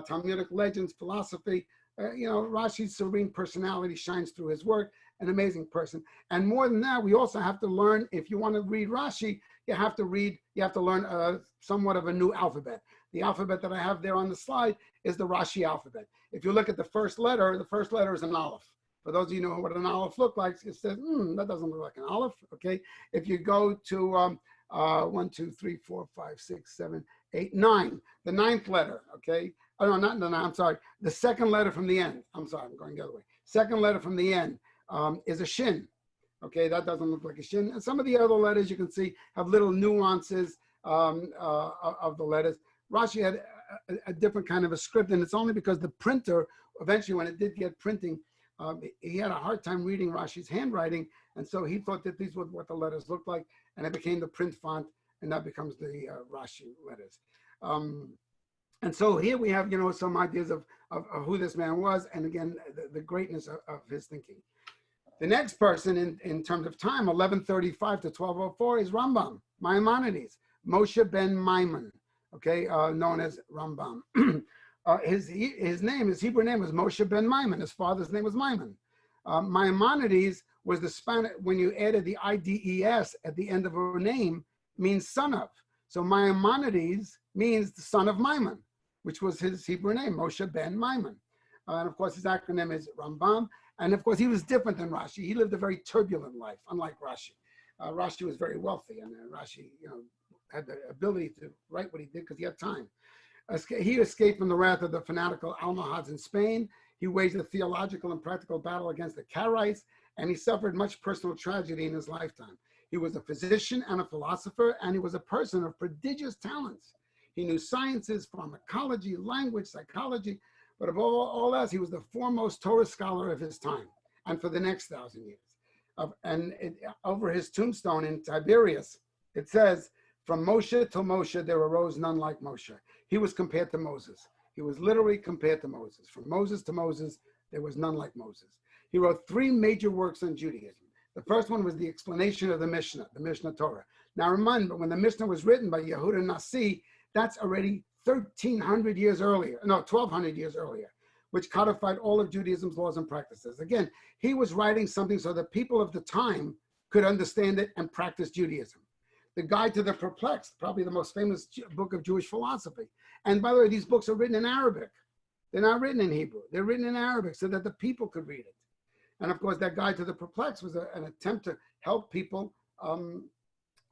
Talmudic legends, philosophy. Rashi's serene personality shines through his work, an amazing person. And more than that, we also have to learn, if you want to read Rashi, you have to learn somewhat of a new alphabet. The alphabet that I have there on the slide is the Rashi alphabet. If you look at the first letter is an aleph. For those of you who know what an aleph looks like, it says, that doesn't look like an aleph, okay? If you go to 1, 2, 3, 4, 5, 6, 7, 8, 9, the ninth letter, okay? Oh, no, not the 9, I'm sorry. The second letter from the end. I'm sorry, I'm going the other way. Second letter from the end is a shin. Okay, that doesn't look like a shin. And some of the other letters you can see have little nuances of the letters. Rashi had a different kind of a script, and it's only because the printer, eventually when it did get printing, he had a hard time reading Rashi's handwriting, and so he thought that these were what the letters looked like, and it became the print font, and that becomes the Rashi letters. And so here we have, some ideas of who this man was, and again, the greatness of his thinking. The next person in terms of time, 1135 to 1204, is Rambam, Maimonides, Moshe ben Maimon, okay, known as Rambam. His Hebrew name was Moshe ben Maimon. His father's name was Maimon. Maimonides was the Spanish, when you added the IDES at the end of a name, means son of. So Maimonides means the son of Maimon, which was his Hebrew name, Moshe ben Maimon. And of course, his acronym is Rambam. And of course, he was different than Rashi. He lived a very turbulent life, unlike Rashi. Rashi was very wealthy, and Rashi, had the ability to write what he did because he had time. He escaped from the wrath of the fanatical Almohads in Spain. He waged a theological and practical battle against the Karaites, and he suffered much personal tragedy in his lifetime. He was a physician and a philosopher, and he was a person of prodigious talents. He knew sciences, pharmacology, language, psychology, but of all else, he was the foremost Torah scholar of his time, and for the next 1,000 years. Over his tombstone in Tiberias, it says, from Moshe till Moshe, there arose none like Moshe. He was compared to Moses. He was literally compared to Moses. From Moses to Moses, there was none like Moses. He wrote 3 major works on Judaism. The first one was the explanation of the Mishnah Torah. Now remember, when the Mishnah was written by Yehuda Nasi, that's already 1,300 years earlier, no, 1,200 years earlier, which codified all of Judaism's laws and practices. Again, he was writing something so that people of the time could understand it and practice Judaism. The Guide to the Perplexed, probably the most famous book of Jewish philosophy. And by the way, these books are written in Arabic. They're not written in Hebrew. They're written in Arabic so that the people could read it. And of course, that Guide to the Perplexed was an attempt to help people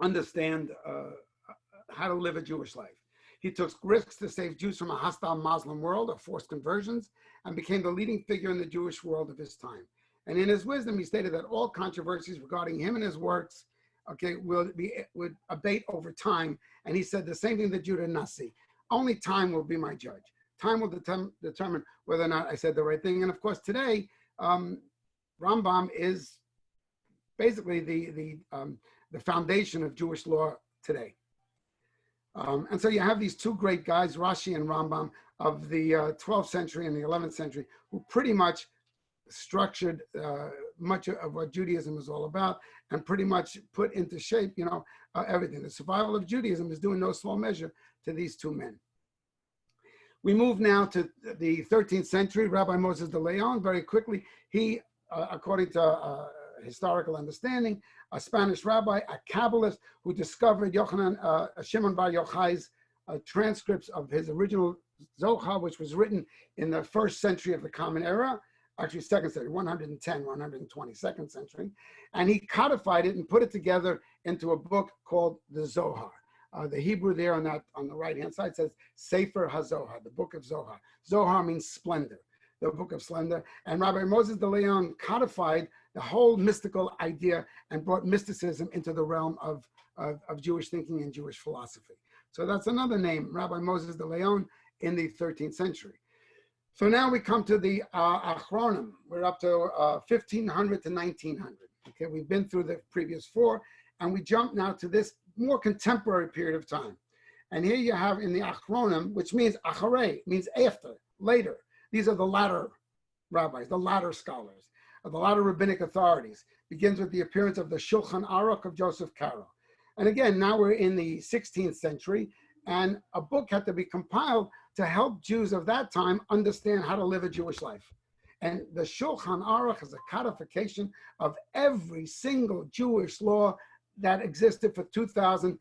understand how to live a Jewish life. He took risks to save Jews from a hostile Muslim world of forced conversions and became the leading figure in the Jewish world of his time. And in his wisdom, he stated that all controversies regarding him and his works, would abate over time. And he said the same thing to Judah Nasi. Only time will be my judge. Time will determine whether or not I said the right thing. And of course, today, Rambam is basically the foundation of Jewish law today. And so you have these two great guys, Rashi and Rambam, of the 12th century and the 11th century, who pretty much structured much of what Judaism is all about and pretty much put into shape, everything. The survival of Judaism is due in no small measure to these two men. We move now to the 13th century, Rabbi Moses de Leon. Very quickly, he, according to historical understanding, a Spanish rabbi, a Kabbalist who discovered Shimon Bar Yochai's transcripts of his original Zohar, which was written in the 1st century of the Common Era, actually 2nd century, 110, 120, 2nd century. And he codified it and put it together into a book called the Zohar. The Hebrew there on the right-hand side says Sefer HaZohar, the book of Zohar. Zohar means splendor, the book of splendor. And Rabbi Moses de Leon codified the whole mystical idea and brought mysticism into the realm of Jewish thinking and Jewish philosophy. So that's another name, Rabbi Moses de Leon in the 13th century. So now we come to the Achronim. We're up to 1500 to 1900. Okay, we've been through the previous four, and we jump now to this more contemporary period of time. And here you have in the Achronim, which means Acharei, means after, later. These are the latter rabbis, the latter scholars, the latter rabbinic authorities. Begins with the appearance of the Shulchan Aruch of Joseph Caro. And again, now we're in the 16th century, and a book had to be compiled to help Jews of that time understand how to live a Jewish life. And the Shulchan Aruch is a codification of every single Jewish law that existed for 3,000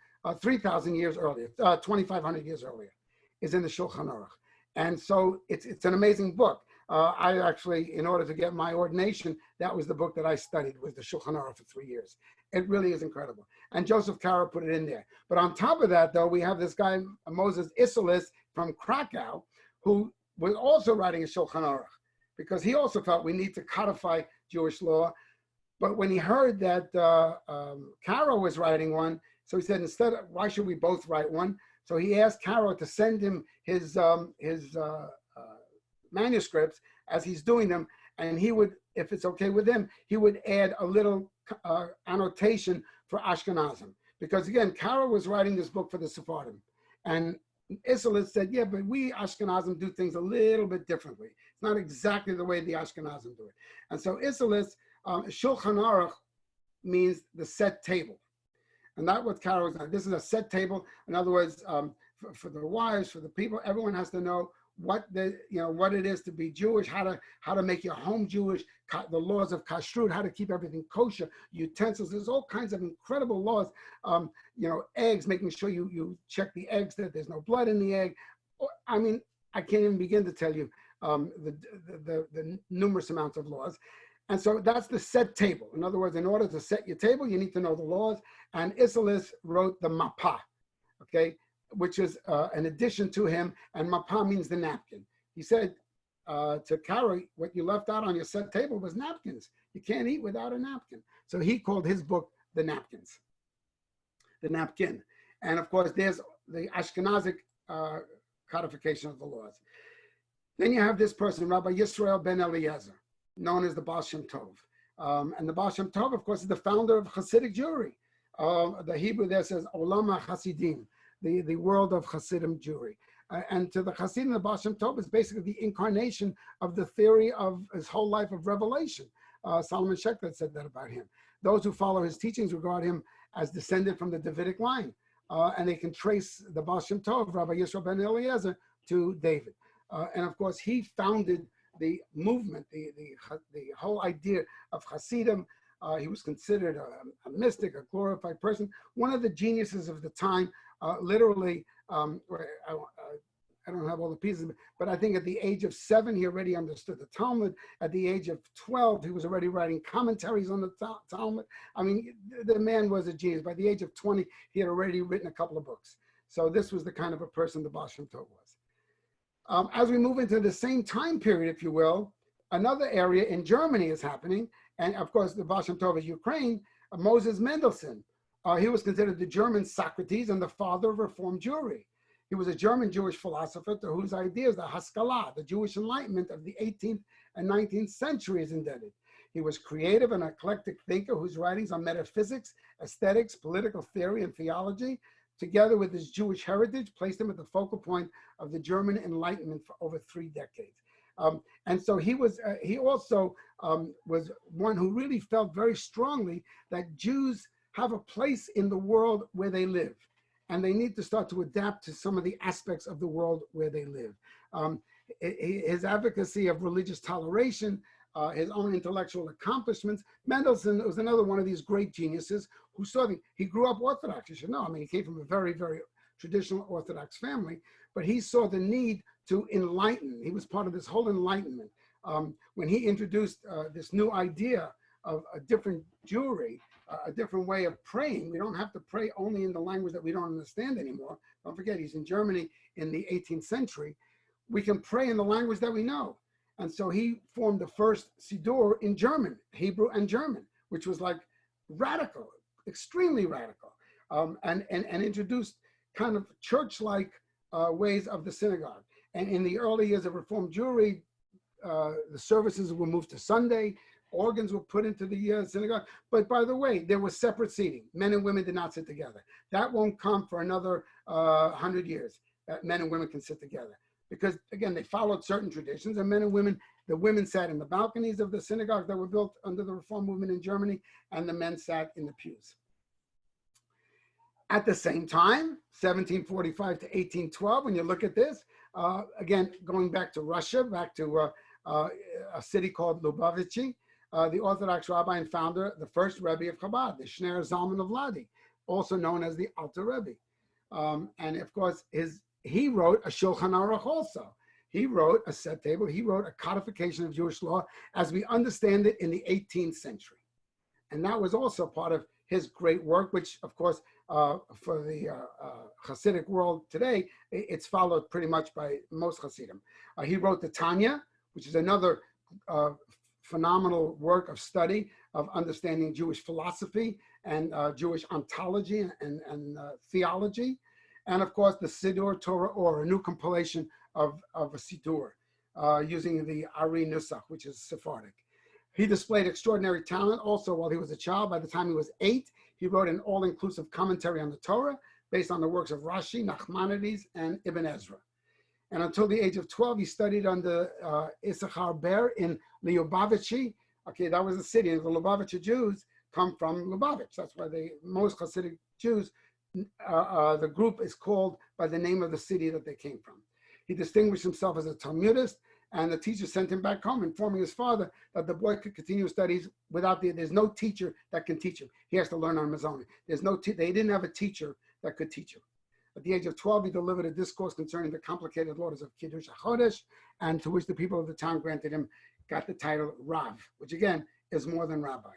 years earlier, 2,500 years earlier, is in the Shulchan Aruch. And so it's an amazing book. I actually, in order to get my ordination, that was the book that I studied, was the Shulchan Aruch for 3 years. It really is incredible. And Joseph Caro put it in there. But on top of that, though, we have this guy, Moses Isserles from Krakow, who was also writing a Shulchan Aruch, because he also felt we need to codify Jewish law. But when he heard that Caro was writing one, so he said, instead, why should we both write one? So he asked Caro to send him his manuscripts as he's doing them, and he would, if it's okay with him, he would add a little annotation for Ashkenazim. Because again, Caro was writing this book for the Sephardim, and Isserles said, yeah, but we Ashkenazim do things a little bit differently. It's not exactly the way the Ashkenazim do it. And so Isserles, Shulchan Aruch means the set table. And that's what Caro is on. This is a set table. In other words, for the wives, for the people, everyone has to know what it is to be Jewish, how to make your home Jewish, the laws of kashrut, how to keep everything kosher, utensils. There's all kinds of incredible laws. Eggs, making sure you check the eggs that there's no blood in the egg. I mean, I can't even begin to tell you the numerous amounts of laws. And so that's the set table. In other words, in order to set your table, you need to know the laws. And Isserles wrote the Mapah, okay, which is an addition to him. And Mapah means the napkin. He said to Caro, what you left out on your set table was napkins. You can't eat without a napkin. So he called his book the Napkins, the napkin. And of course, there's the Ashkenazic codification of the laws. Then you have this person, Rabbi Yisrael ben Eliezer, known as the Baal Shem Tov. And the Baal Shem Tov, of course, is the founder of Hasidic Jewry. The Hebrew there says, Olam HaChasidim, the world of Hasidim Jewry. And to the Hasidim, the Baal Shem Tov is basically the incarnation of the theory of his whole life of revelation. Solomon Schechter said that about him. Those who follow his teachings regard him as descended from the Davidic line. And they can trace the Baal Shem Tov, Rabbi Yisrael ben Eliezer, to David. And of course, he founded the movement, the whole idea of Hasidim. He was considered a mystic, a glorified person, one of the geniuses of the time, literally, I don't have all the pieces, but I think at the age of 7, he already understood the Talmud. At the age of 12, he was already writing commentaries on the Talmud. I mean, the man was a genius. By the age of 20, he had already written a couple of books. So this was the kind of a person the Baal Shem Tov was. As we move into the same time period, if you will, another area in Germany is happening. And of course, the Baal Shem Tov is Ukraine. Moses Mendelssohn. He was considered the German Socrates and the father of Reformed Jewry. He was a German Jewish philosopher to whose ideas the Haskalah, the Jewish Enlightenment of the 18th and 19th century, is indebted. He was creative and eclectic thinker whose writings on metaphysics, aesthetics, political theory, and theology, together with his Jewish heritage, placed him at the focal point of the German Enlightenment for over 3 decades. And so he also was one who really felt very strongly that Jews have a place in the world where they live, and they need to start to adapt to some of the aspects of the world where they live. His advocacy of religious toleration, his own intellectual accomplishments. Mendelssohn was another one of these great geniuses who saw he grew up Orthodox, you should know. I mean, he came from a very, very traditional Orthodox family, but he saw the need to enlighten. He was part of this whole Enlightenment. When he introduced this new idea of a different Jewry, a different way of praying. We don't have to pray only in the language that we don't understand anymore. Don't forget, he's in Germany in the 18th century. We can pray in the language that we know. And so he formed the first Siddur in German, Hebrew and German, which was like radical, extremely radical, and introduced kind of church-like ways of the synagogue. And in the early years of Reformed Jewry, the services were moved to Sunday. Organs were put into the synagogue. But by the way, there was separate seating. Men and women did not sit together. That won't come for another 100 years, that men and women can sit together. Because again, they followed certain traditions, and men and women, the women sat in the balconies of the synagogue that were built under the Reform movement in Germany, and the men sat in the pews. At the same time, 1745 to 1812, when you look at this, again, going back to Russia, back to a city called Lubavitchi, the Orthodox rabbi and founder, the first Rebbe of Chabad, the Shner Zalman of Ladi, also known as the Alter Rebbe. And of course, he wrote a Shulchan Aruch also. He wrote a set table. He wrote a codification of Jewish law as we understand it in the 18th century. And that was also part of his great work, which of course, for the Hasidic world today, it's followed pretty much by most Hasidim. He wrote the Tanya, which is another phenomenal work of study of understanding Jewish philosophy and Jewish ontology and theology. And of course, the Siddur Torah, or a new compilation of a Siddur using the Ari Nusach, which is Sephardic. He displayed extraordinary talent also while he was a child. By the time he was 8, he wrote an all-inclusive commentary on the Torah based on the works of Rashi, Maimonides, and Ibn Ezra. And until the age of 12, he studied under Issachar Ber in Lubavitchi. Okay, that was a city, and the Lubavitcher Jews come from Lubavitch. That's why most Hasidic Jews, the group is called by the name of the city that they came from. He distinguished himself as a Talmudist, and the teacher sent him back home, informing his father that the boy could continue studies without there's no teacher that can teach him. He has to learn on his own. They didn't have a teacher that could teach him. At the age of 12, he delivered a discourse concerning the complicated orders of Kiddush HaChodesh, and to which the people of the town got the title Rav, which again is more than rabbi.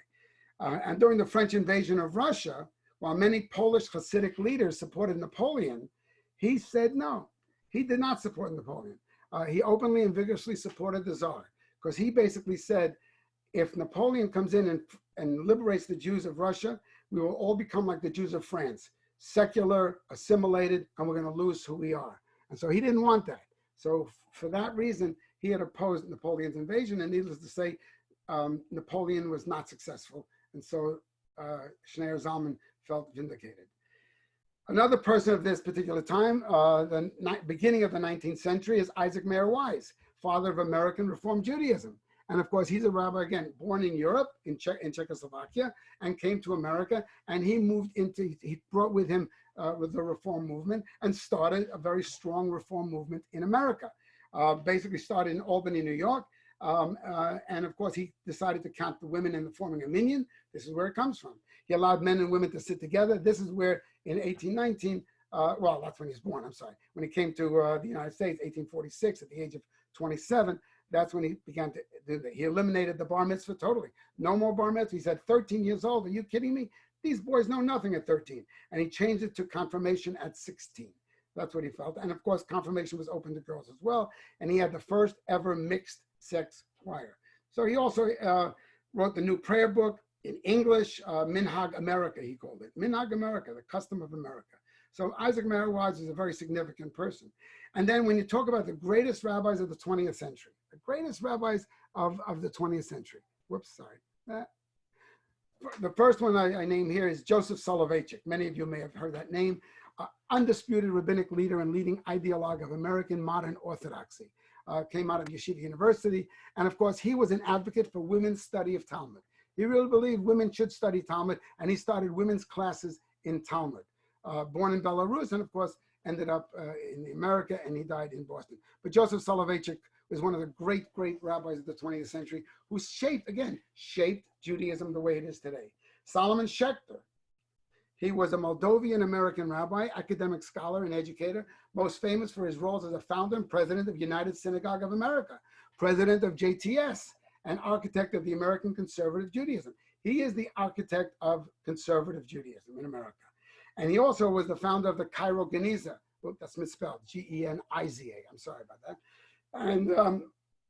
And during the French invasion of Russia, while many Polish Hasidic leaders supported Napoleon, he said no. He did not support Napoleon. He openly and vigorously supported the Tsar, because he basically said, if Napoleon comes in and liberates the Jews of Russia, we will all become like the Jews of France, secular, assimilated, and we're going to lose who we are. And so he didn't want that. So for that reason, he had opposed Napoleon's invasion, and needless to say, Napoleon was not successful. And so Shner Zalman felt vindicated. Another person of this particular time, the beginning of the 19th century, is Isaac Mayer Weiss, father of American Reform Judaism. And of course, he's a rabbi, again, born in Europe, in Czechoslovakia, and came to America. And he brought with him with the Reform movement and started a very strong Reform movement in America. Basically started in Albany, New York. And of course, he decided to count the women in forming a minyan. This is where it comes from. He allowed men and women to sit together. This is where, in 1819, Well, that's when he was born, I'm sorry. When he came to the United States, 1846, at the age of 27, that's when he began to do that. He eliminated the bar mitzvah totally. No more bar mitzvah. He said, 13 years old, are you kidding me? These boys know nothing at 13. And he changed it to confirmation at 16. That's what he felt. And of course, confirmation was open to girls as well. And he had the first ever mixed sex choir. So he also wrote the new prayer book in English, Minhag America, he called it. Minhag America, the custom of America. So Isaac Meyer-Wise is a very significant person. And then when you talk about the greatest rabbis of the 20th century, the greatest rabbis of the 20th century. Whoops, sorry. The first one I name here is Joseph Soloveitchik. Many of you may have heard that name. Undisputed rabbinic leader and leading ideologue of American modern orthodoxy. Came out of Yeshiva University. And of course, he was an advocate for women's study of Talmud. He really believed women should study Talmud, and he started women's classes in Talmud. Born in Belarus, and of course, ended up in America, and he died in Boston. But Joseph Soloveitchik was one of the great rabbis of the 20th century who shaped Judaism the way it is today. Solomon Schechter. He was a Moldovan American rabbi, academic scholar, and educator, most famous for his roles as a founder and president of United Synagogue of America, president of JTS, and architect of the American Conservative Judaism. He is the architect of conservative Judaism in America. And he also was the founder of the Cairo Geniza. Well, that's misspelled, Geniza. I'm sorry about that. And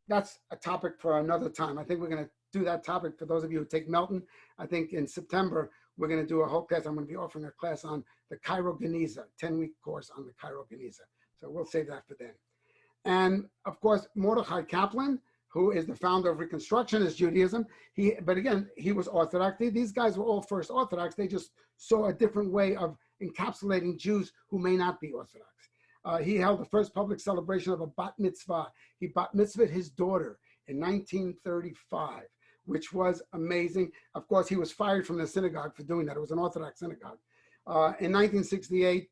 that's a topic for another time. I think we're going to do that topic for those of you who take Melton. I think in September, we're going to do a whole class. I'm going to be offering a class on the Cairo Geniza, 10-week course on the Cairo Geniza. So we'll save that for then. And of course, Mordechai Kaplan, who is the founder of Reconstructionist Judaism. But again, he was Orthodox. These guys were all first Orthodox. They just saw a different way of encapsulating Jews who may not be Orthodox. He held the first public celebration of a bat mitzvah. He bat mitzvahed his daughter in 1935, which was amazing. Of course, he was fired from the synagogue for doing that. It was an Orthodox synagogue. In 1968,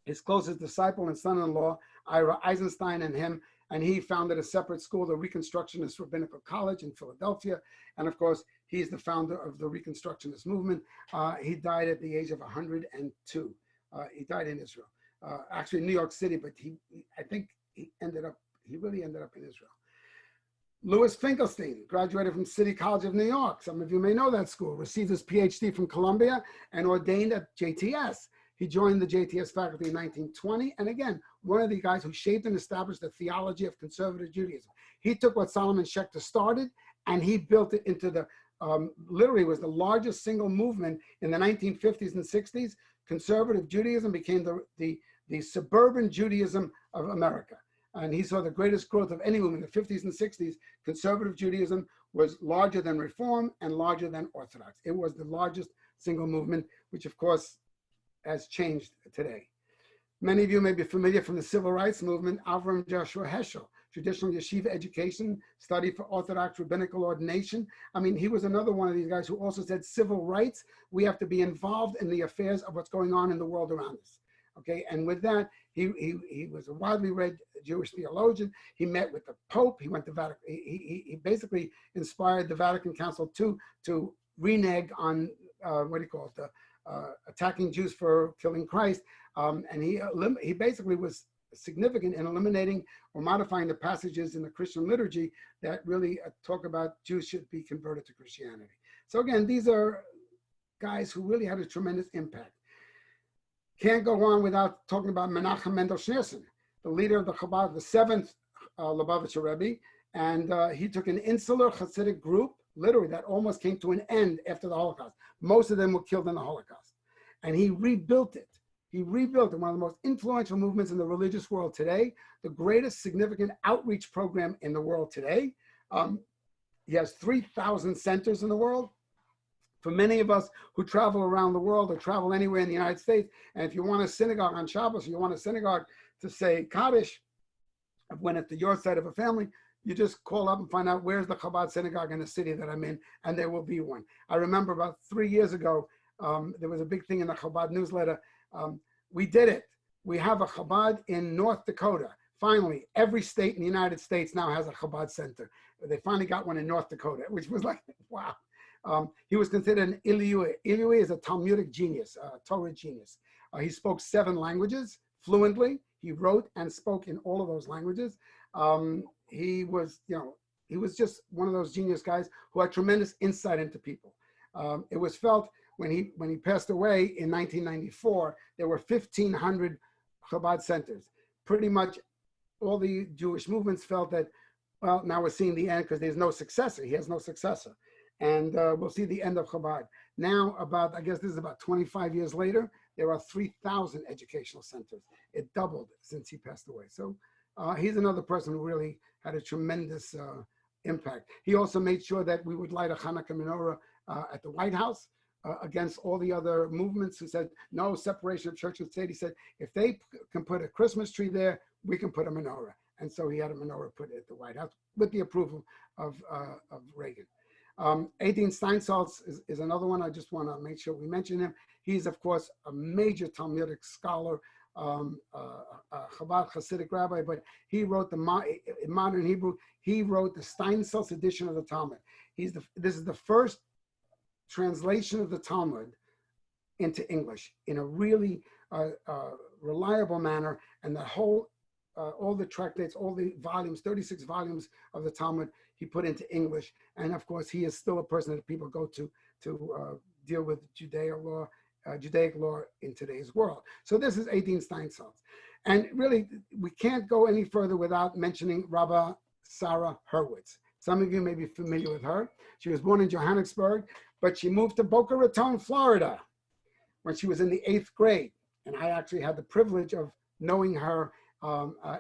his closest disciple and son-in-law, Ira Eisenstein, and he founded a separate school, the Reconstructionist Rabbinical College in Philadelphia. And of course, he's the founder of the Reconstructionist movement. He died at the age of 102. He died in Israel, actually in New York City, but I think he really ended up in Israel. Louis Finkelstein graduated from City College of New York. Some of you may know that school, received his PhD from Columbia and ordained at JTS. He joined the JTS faculty in 1920. And again, one of the guys who shaped and established the theology of conservative Judaism. He took what Solomon Schechter started and he built it into the, literally was the largest single movement in the 1950s and 60s. Conservative Judaism became the suburban Judaism of America. And he saw the greatest growth of any movement in the 50s and 60s. Conservative Judaism was larger than Reform and larger than Orthodox. It was the largest single movement, which of course has changed today. Many of you may be familiar from the civil rights movement, Avram Joshua Heschel, traditional yeshiva education, study for Orthodox rabbinical ordination. I mean, he was another one of these guys who also said civil rights, we have to be involved in the affairs of what's going on in the world around us. Okay, and with that, he was a widely read Jewish theologian. He met with the Pope. He went to Vatican. He basically inspired the Vatican Council to renege on attacking Jews for killing Christ. And he basically was significant in eliminating or modifying the passages in the Christian liturgy that really talk about Jews should be converted to Christianity. So again, these are guys who really had a tremendous impact. Can't go on without talking about Menachem Mendel Schneerson, the leader of the Chabad, the seventh Lubavitcher Rebbe. And he took an insular Hasidic group, literally, that almost came to an end after the Holocaust. Most of them were killed in the Holocaust. And he rebuilt it. He rebuilt it, one of the most influential movements in the religious world today, the greatest significant outreach program in the world today. He has 3,000 centers in the world. For many of us who travel around the world or travel anywhere in the United States, and if you want a synagogue on Shabbos, or you want a synagogue to say Kaddish, when it's your side of a family, you just call up and find out where's the Chabad synagogue in the city that I'm in, and there will be one. I remember about 3 years ago, there was a big thing in the Chabad newsletter. We did it. We have a Chabad in North Dakota. Finally, every state in the United States now has a Chabad center. They finally got one in North Dakota, which was like, wow. He was considered an Iliui. Iliui is a Talmudic genius, a Torah genius. He spoke 7 languages fluently. He wrote and spoke in all of those languages. He was, he was just one of those genius guys who had tremendous insight into people. It was felt when he passed away in 1994, there were 1,500 Chabad centers. Pretty much all the Jewish movements felt that, well, now we're seeing the end because there's no successor. He has no successor. And we'll see the end of Chabad. Now, I guess this is about 25 years later, there are 3,000 educational centers. It doubled since he passed away. So he's another person who really had a tremendous impact. He also made sure that we would light a Hanukkah menorah at the White House against all the other movements who said no separation of church and state. He said, if they can put a Christmas tree there, we can put a menorah. And so he had a menorah put at the White House with the approval of Reagan. Adin Steinsaltz is another one. I just want to make sure we mention him. He's, of course, a major Talmudic scholar, Chabad Hasidic rabbi, but he wrote in modern Hebrew, he wrote the Steinsaltz edition of the Talmud. This is the first translation of the Talmud into English in a really reliable manner, and the whole, all the tractates, all the volumes, 36 volumes of the Talmud, he put into English. And of course, he is still a person that people go to deal with Judaic law in today's world. So this is Adin Steinsaltz. And really, we can't go any further without mentioning Rabba Sara Hurwitz. Some of you may be familiar with her. She was born in Johannesburg, but she moved to Boca Raton, Florida, when she was in the 8th grade. And I actually had the privilege of knowing her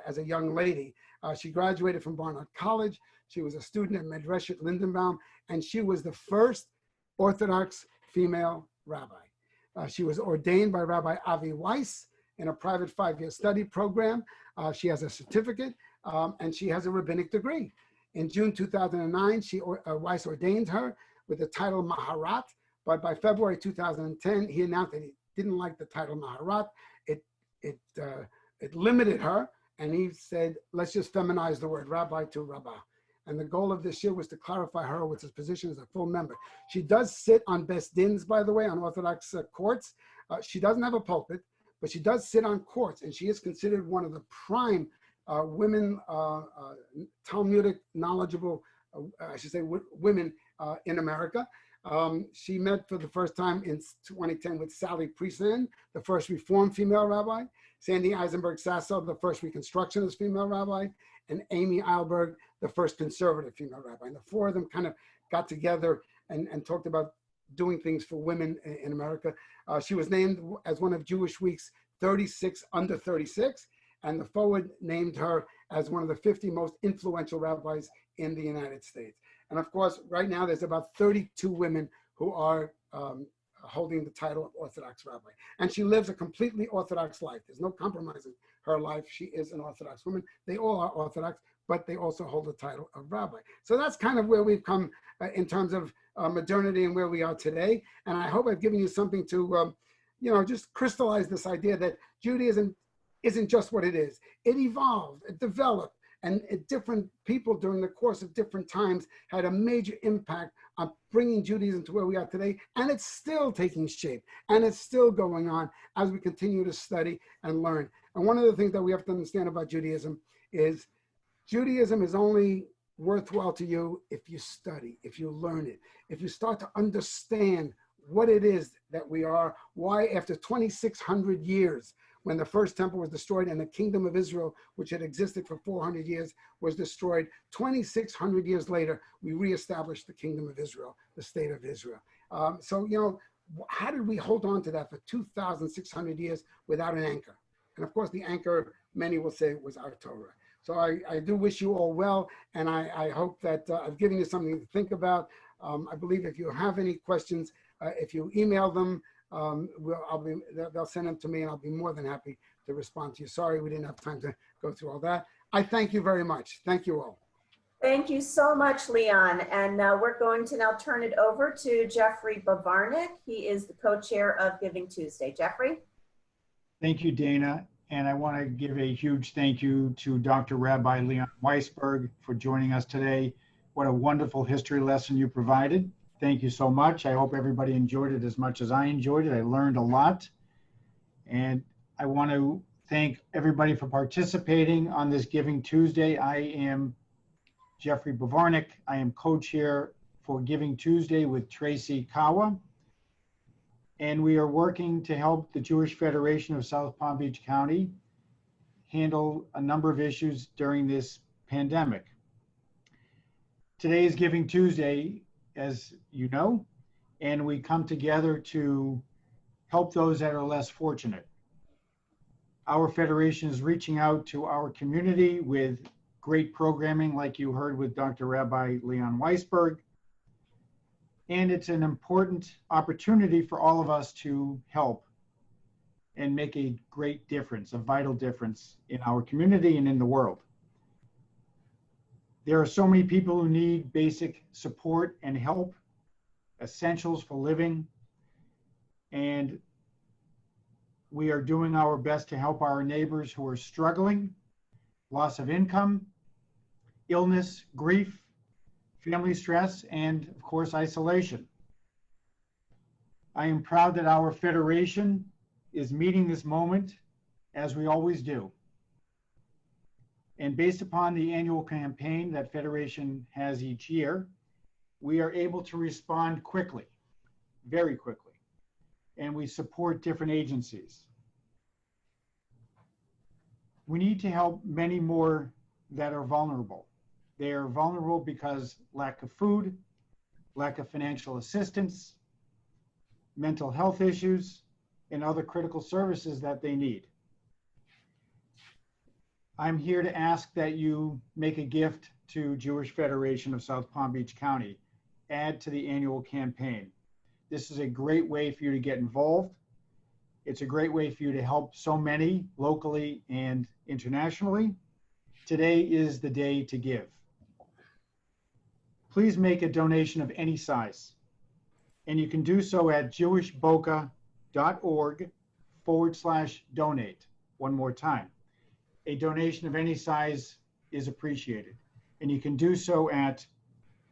as a young lady. She graduated from Barnard College. She was a student at Medreshet Lindenbaum, and she was the first Orthodox female rabbi. She was ordained by Rabbi Avi Weiss in a private 5-year study program. She has a certificate, and she has a rabbinic degree. In June 2009, Weiss ordained her with the title Maharat, but by February 2010, he announced that he didn't like the title Maharat. It limited her, and he said, let's just feminize the word rabbi to Rabba. And the goal of this year was to clarify Hurwitz's position as a full member. She does sit on Best Dins, by the way, on Orthodox courts. She doesn't have a pulpit, but she does sit on courts, and she is considered one of the prime women, Talmudic knowledgeable, I should say, women in America. She met for the first time in 2010 with Sally Priesand, the first Reformed female rabbi, Sandy Eisenberg Sasso, the first Reconstructionist female rabbi, and Amy Eilberg, the first conservative female rabbi. And the 4 of them kind of got together and talked about doing things for women in America. She was named as one of Jewish Week's 36 under 36, and the Forward named her as one of the 50 most influential rabbis in the United States. And of course, right now there's about 32 women who are holding the title of Orthodox rabbi. And she lives a completely Orthodox life. There's no compromising her life. She is an Orthodox woman. They all are Orthodox, but they also hold the title of rabbi. So that's kind of where we've come in terms of modernity and where we are today. And I hope I've given you something to, just crystallize this idea that Judaism isn't just what it is. It evolved, it developed, and different people during the course of different times had a major impact on bringing Judaism to where we are today. And it's still taking shape, and it's still going on as we continue to study and learn. And one of the things that we have to understand about Judaism is only worthwhile to you if you study, if you learn it, if you start to understand what it is that we are, why after 2,600 years, when the first temple was destroyed and the kingdom of Israel, which had existed for 400 years, was destroyed, 2,600 years later, we reestablished the kingdom of Israel, the state of Israel. How did we hold on to that for 2,600 years without an anchor? And of course, the anchor, many will say, was our Torah. So I do wish you all well, and I hope that I've given you something to think about. I believe if you have any questions, if you email them, they'll send them to me, and I'll be more than happy to respond to you. Sorry we didn't have time to go through all that. I thank you very much. Thank you all. Thank you so much, Leon. And we're going to now turn it over to Jeffrey Bavarnik. He is the co-chair of Giving Tuesday. Jeffrey? Thank you, Dana. And I want to give a huge thank you to Dr. Rabbi Leon Weissberg for joining us today. What a wonderful history lesson you provided. Thank you so much. I hope everybody enjoyed it as much as I enjoyed it. I learned a lot. And I want to thank everybody for participating on this Giving Tuesday. I am Jeffrey Bavarnik. I am co-chair for Giving Tuesday with Tracy Kawa. And we are working to help the Jewish Federation of South Palm Beach County handle a number of issues during this pandemic. Today is Giving Tuesday, as you know, and we come together to help those that are less fortunate. Our federation is reaching out to our community with great programming, like you heard with Dr. Rabbi Weissberg. And it's an important opportunity for all of us to help and make a great difference, a vital difference in our community and in the world. There are so many people who need basic support and help, essentials for living, and we are doing our best to help our neighbors who are struggling, loss of income, illness, grief, family stress, and of course, isolation. I am proud that our federation is meeting this moment as we always do. And based upon the annual campaign that Federation has each year, we are able to respond quickly, very quickly, and we support different agencies. We need to help many more that are vulnerable. They are vulnerable because lack of food, lack of financial assistance, mental health issues, and other critical services that they need. I'm here to ask that you make a gift to Jewish Federation of South Palm Beach County. Add to the annual campaign. This is a great way for you to get involved. It's a great way for you to help so many locally and internationally. Today is the day to give. Please make a donation of any size. And you can do so at jewishboca.org/donate. One more time. A donation of any size is appreciated. And you can do so at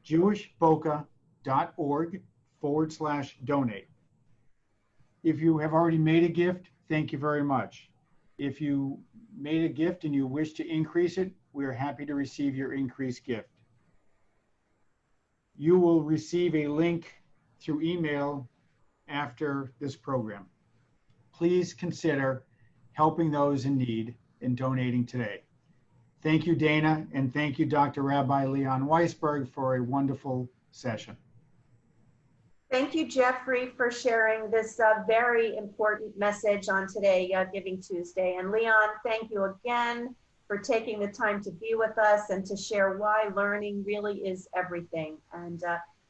jewishboca.org/donate. If you have already made a gift, thank you very much. If you made a gift and you wish to increase it, we are happy to receive your increased gift. You will receive a link through email after this program. Please consider helping those in need and donating today. Thank you, Dana, and thank you, Dr. Rabbi Weissberg, for a wonderful session. Thank you, Jeffrey, for sharing this very important message on today, Giving Tuesday. And Leon, thank you again for taking the time to be with us and to share why learning really is everything. And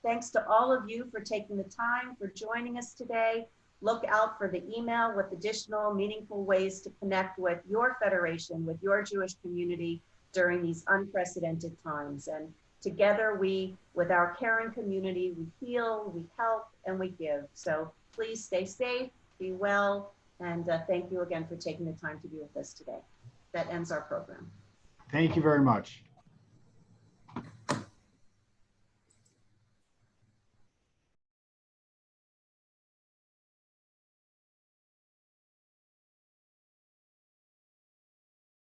thanks to all of you for taking the time, for joining us today. Look out for the email with additional meaningful ways to connect with your federation, with your Jewish community during these unprecedented times. And together we, with our caring community, we heal, we help, and we give. So please stay safe, be well, and thank you again for taking the time to be with us today. That ends our program. Thank you very much.